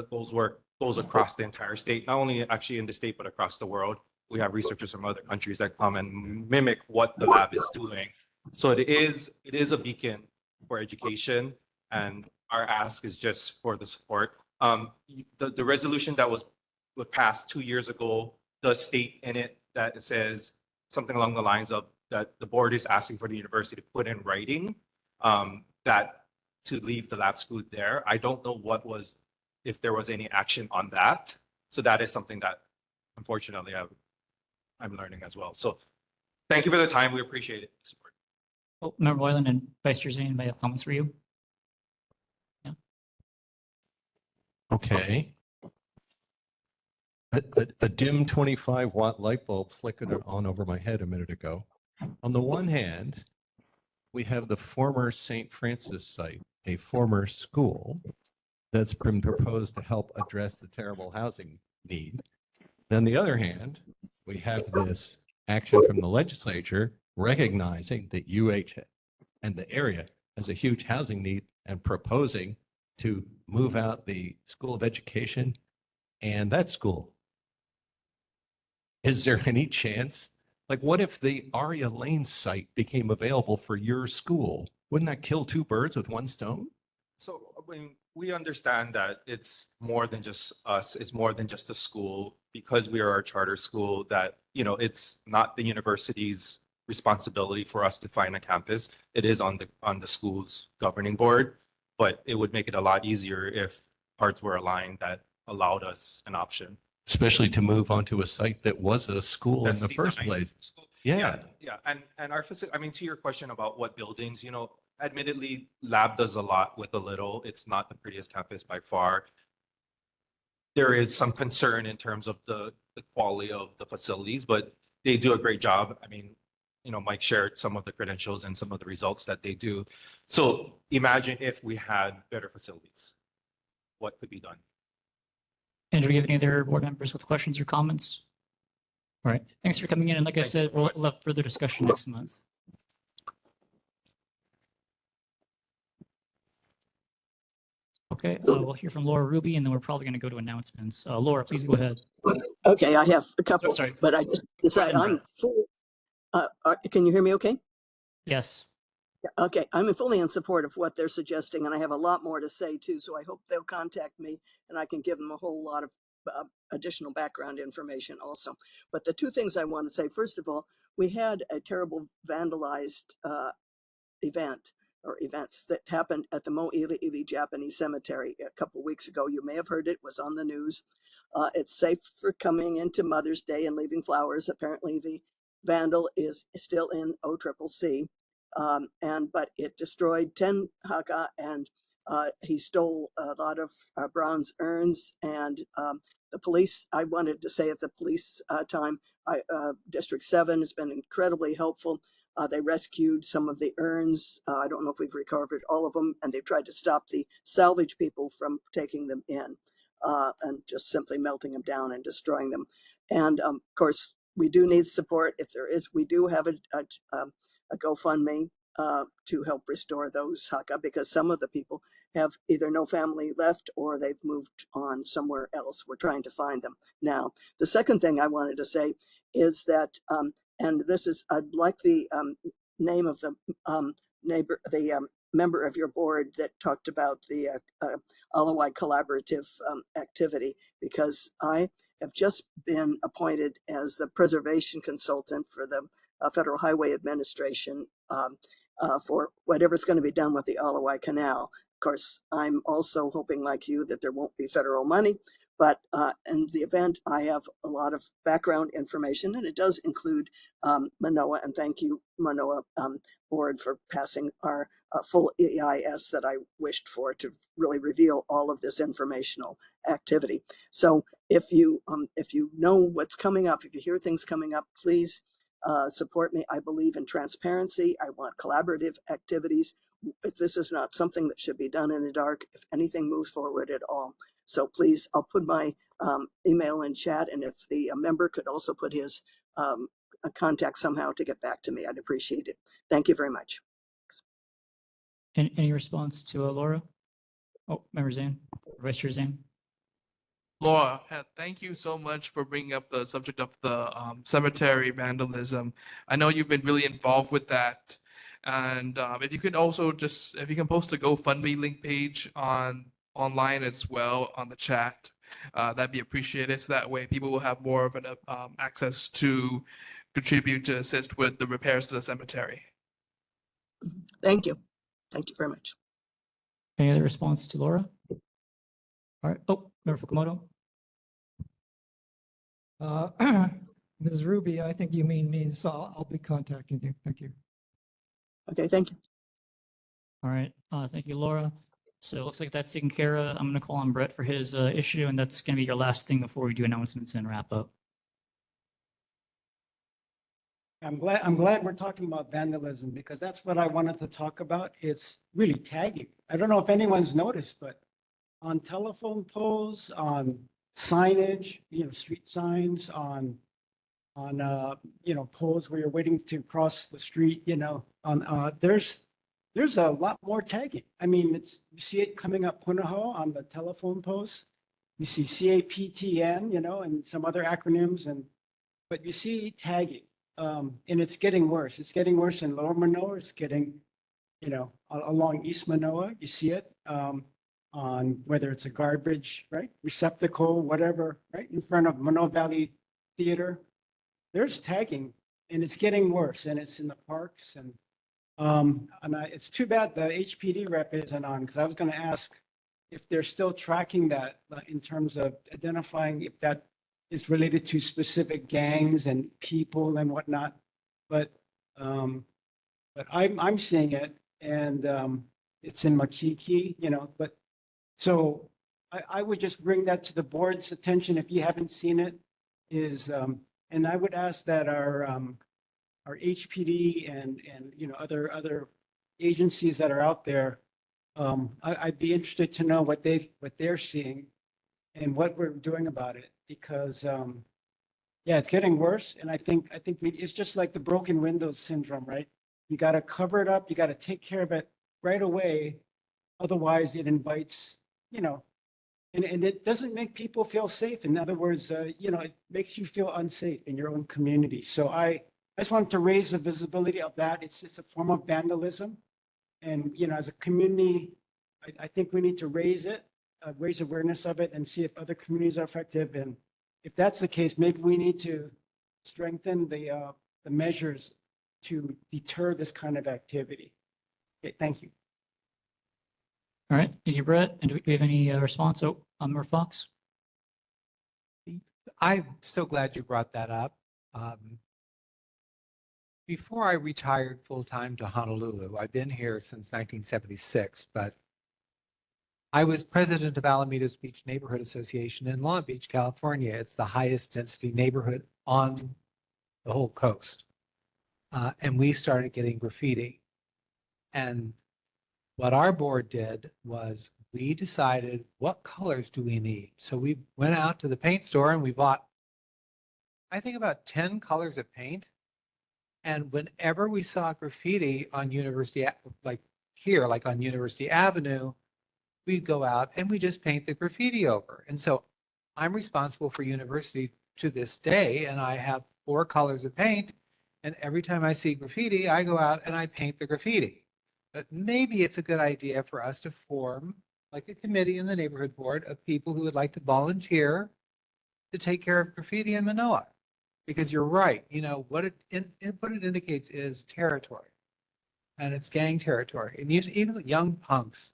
goes across the entire state, not only actually in the state, but across the world. We have researchers from other countries that come and mimic what the lab is doing. So it is a beacon for education, and our ask is just for the support. The resolution that was passed 2 years ago does state in it that it says something along the lines of that the board is asking for the university to put in writing that to leave the lab school there. I don't know if there was any action on that. So that is something that unfortunately I'm learning as well. So thank you for the time. We appreciate it. Support. oh, Member Boylan and Vice Chair Zane may have comments for you. Yeah. Okay. A dim 25-watt light bulb flickered on over my head a minute ago. On the one hand, we have the former St. Francis site, a former school that's been proposed to help address the terrible housing need. On the other hand, we have this action from the legislature recognizing that UH and the area has a huge housing need and proposing to move out the School of Education and that school. Is there any chance? Like, what if the Aria Lane site became available for your school? Wouldn't that kill two birds with one stone? So I mean, we understand that it's more than just us. It's more than just a school because we are a charter school that, you know, it's not the university's responsibility for us to find a campus. It is on the school's governing board, but it would make it a lot easier if parts were aligned that allowed us an option. Especially to move onto a site that was a school That's in the first designed place. school. Yeah. Yeah. And our facility, I mean, to your question about what buildings, you know, admittedly, lab does a lot with a little. It's not the prettiest campus by far. There is some concern in terms of the quality of the facilities, but they do a great job. I mean, you know, Mike shared some of the credentials and some of the results that they do. So imagine if we had better facilities, what could be done? And do we have any other board members with questions or comments? All right, thanks for coming in. And like I said, we'll have further discussion next month. Okay, we'll hear from Laura Ruby, and then we're probably going to go to announcements. Laura, please go ahead. Okay, I have a couple, Sorry. but I just decided I'm full. Can you hear me okay? Yes. Okay, I'm fully in support of what they're suggesting, and I have a lot more to say too, so I hope they'll contact me and I can give them a whole lot of additional background information also. But the two things I want to say, first of all, we had a terrible vandalized event or events that happened at the Mo'ili Japanese Cemetery a couple weeks ago. You may have heard it was on the news. It's safe for coming into Mother's Day and leaving flowers. Apparently, the vandal is still in OCCC, but it destroyed 10 haka, and he stole a lot of bronze urns. And the police, I wanted to say at the police time, District 7 has been incredibly helpful. They rescued some of the urns. I don't know if we've recovered all of them, and they've tried to stop the salvage people from taking them in and just simply melting them down and destroying them. And of course, we do need support. If there is, we do have a GoFundMe to help restore those haka, because some of the people have either no family left or they've moved on somewhere else. We're trying to find them now. The second thing I wanted to say is that and this is, I'd like the name of the member of your board that talked about the Alawai collaborative activity, because I have just been appointed as the preservation consultant for the Federal Highway Administration for whatever's going to be done with the Alawai Canal. Of course, I'm also hoping, like you, that there won't be federal money. But in the event, I have a lot of background information, and it does include Mānoa. And thank you, Mānoa board, for passing our full EIS that I wished for to really reveal all of this informational activity. So if you know what's coming up, if you hear things coming up, please support me. I believe in transparency. I want collaborative activities. This is not something that should be done in the dark, if anything moves forward at all. So please, I'll put my email in chat, and if the member could also put his contact somehow to get back to me, I'd appreciate it. Thank you very much. Any response to Laura? Oh, Member Zane, Vice Chair Zane. Laura, thank you so much for bringing up the subject of the cemetery vandalism. I know you've been really involved with that. And if you could also if you can post a GoFundMe link page online as well on the chat, that'd be appreciated. So that way people will have more of an access to contribute to assist with the repairs to the cemetery. Thank you. Thank you very much. Any other response to Laura? All right. Oh, Member Fukumoto. Ms. Ruby, I think you mean me, so I'll be contacting you. Thank you. Okay, thank you. All right. Thank you, Laura. So it looks like that's taken care of. I'm going to call on Brett for his issue, and that's going to be your last thing before we do announcements and wrap up. I'm glad we're talking about vandalism, because that's what I wanted to talk about. It's really tagging. I don't know if anyone's noticed, but on telephone poles, on signage, street signs, on poles where you're waiting to cross the street, there's a lot more tagging. I mean, you see it coming up Punahou on the telephone posts. You see CAPTN, and some other acronyms, but you see tagging. And it's getting worse. It's getting worse in Lower Manoa. It's getting, along East Manoa. You see it on whether it's a garbage, right, receptacle, whatever, right in front of Manoa Valley Theater. There's tagging, and it's getting worse. And it's in the parks. And it's too bad the HPD rep isn't on, because I was going to ask if they're still tracking that in terms of identifying if that is related to specific gangs and people and whatnot, but I'm seeing it, and it's in Makiki, But so I would just bring that to the board's attention if you haven't seen it. And I would ask that our HPD and other agencies that are out there, I'd be interested to know what they're seeing and what we're doing about it, because it's getting worse. And I think it's just like the broken windows syndrome, right? You got to cover it up. You got to take care of it right away. Otherwise it invites, and it doesn't make people feel safe. In other words, it makes you feel unsafe in your own community. So I just wanted to raise the visibility of that. It's a form of vandalism. And, as a community, I think we need to raise awareness of it and see if other communities are effective. And if that's the case, maybe we need to strengthen the the measures to deter this kind of activity. Okay, thank you. All right, thank you, Brett. And do we have any response? Oh, Member Fox? I'm so glad you brought that up. Before I retired full-time to Honolulu, I've been here since 1976, but I was president of Alameda's Beach Neighborhood Association in Long Beach, California. It's the highest density neighborhood on the whole coast. And we started getting graffiti. And what our board did was we decided what colors do we need. So we went out to the paint store and we bought, I think, about 10 colors of paint. And whenever we saw graffiti on University, like here, like on University Avenue, we'd go out and we just paint the graffiti over. And so I'm responsible for University to this day, and I have 4 colors of paint. And every time I see graffiti, I go out and I paint the graffiti. But maybe it's a good idea for us to form like a committee in the neighborhood board of people who would like to volunteer to take care of graffiti in Manoa. Because you're right, you know, what it indicates is territory. And it's gang territory. And even young punks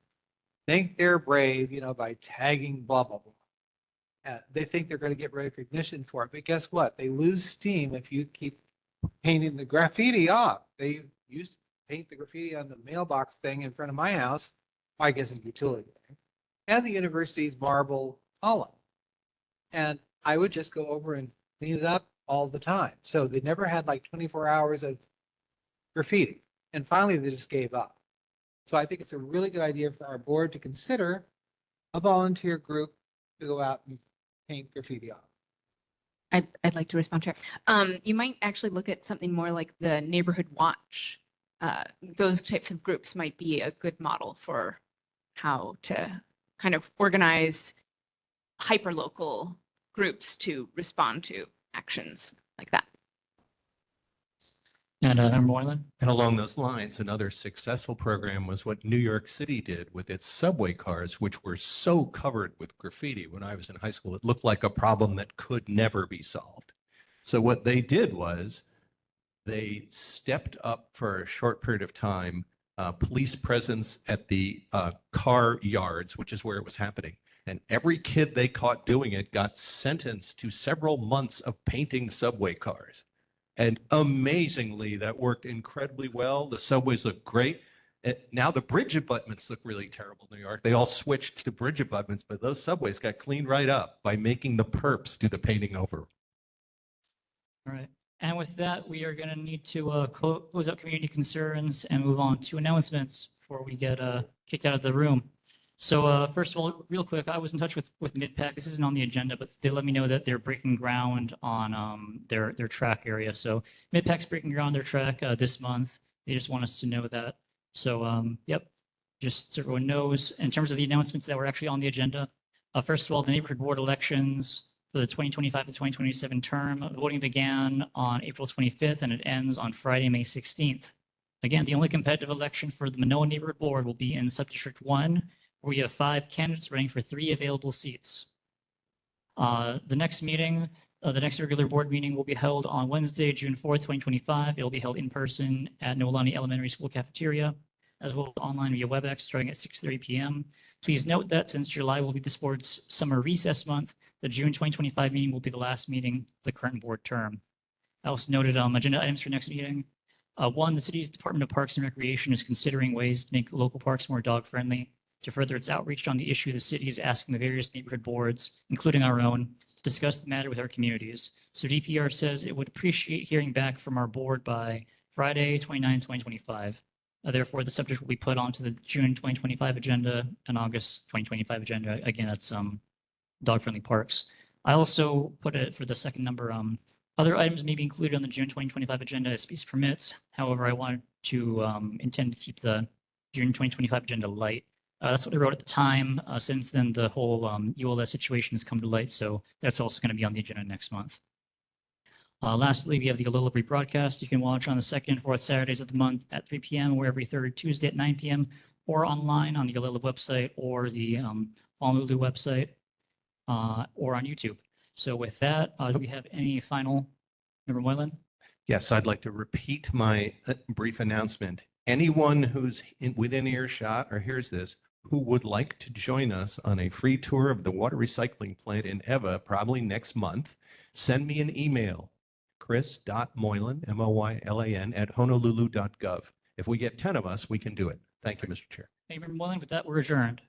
think they're brave, you know, by tagging blah, blah, blah. They think they're going to get recognition for it. But guess what? They lose steam if you keep painting the graffiti off. They used to paint the graffiti on the mailbox thing in front of my house. I guess it's a utility thing. And the university's marble column. And I would just go over and clean it up all the time. So they never had like 24 hours of graffiti. And finally, they just gave up. So I think it's a really good idea for our board to consider a volunteer group to go out and paint graffiti off. I'd like to respond to it. You might actually look at something more like the neighborhood watch. Those types of groups might be a good model for how to kind of organize hyperlocal groups to respond to actions like that. And Member Moylan? And along those lines, another successful program was what New York City did with its subway cars, which were so covered with graffiti when I was in high school, it looked like a problem that could never be solved. So what they did was they stepped up for a short period of time, police presence at the car yards, which is where it was happening. And every kid they caught doing it got sentenced to several months of painting subway cars. And amazingly, that worked incredibly well. The subways look great. Now the bridge abutments look really terrible in New York. They all switched to bridge abutments, but those subways got cleaned right up by making the perps do the painting over. All right. And with that, we are going to need to close out community concerns and move on to announcements before we get kicked out of the room. So first of all, real quick, I was in touch with MidPAC. This isn't on the agenda, but they let me know that they're breaking ground on their track area. So MidPAC's breaking ground their track this month. They just want us to know that. So yep, just so everyone knows. In terms of the announcements that were actually on the agenda, first of all, the neighborhood board elections for the 2025 to 2027 term, voting began on April 25th and it ends on Friday, May 16th. Again, the only competitive election for the Manoa neighborhood board will be in Subdistrict 1, where we have 5 candidates running for 3 available seats. The next meeting, the next regular board meeting will be held on Wednesday, June 4th, 2025. It will be held in person at Noelani Elementary School cafeteria, as well as online via WebEx starting at 6:30 p.m. Please note that since July will be this board's summer recess month, the June 2025 meeting will be the last meeting of the current board term. I also noted agenda items for next meeting. 1, the city's Department of Parks and Recreation is considering ways to make local parks more dog-friendly. To further its outreach on the issue, the city is asking the various neighborhood boards, including our own, to discuss the matter with our communities. So DPR says it would appreciate hearing back from our board by Friday, 29, 2025. Therefore, the subject will be put onto the June 2025 agenda and August 2025 agenda. Again, that's dog-friendly parks. I also put it for the second number. Other items may be included on the June 2025 agenda as space permits. However, I wanted to intend to keep the June 2025 agenda light. That's what I wrote at the time. Since then, the whole ULS situation has come to light, so that's also going to be on the agenda next month. Lastly, we have the Alila rebroadcast. You can watch on the second and fourth Saturdays of the month at 3 p.m. or every third Tuesday at 9 p.m. or online on the Alila website or the Honolulu website or on YouTube. So with that, do we have any final, Member Moylan? Yes, I'd like to repeat my brief announcement. Anyone who's within earshot or hears this, who would like to join us on a free tour of the water recycling plant in Eva, probably next month, send me an email, chris.moylan, M-O-Y-L-A-N, @honolulu.gov. If we get 10 of us, we can do it. Thank you, Mr. Chair. Thank you, Member Moylan. With that, we're adjourned.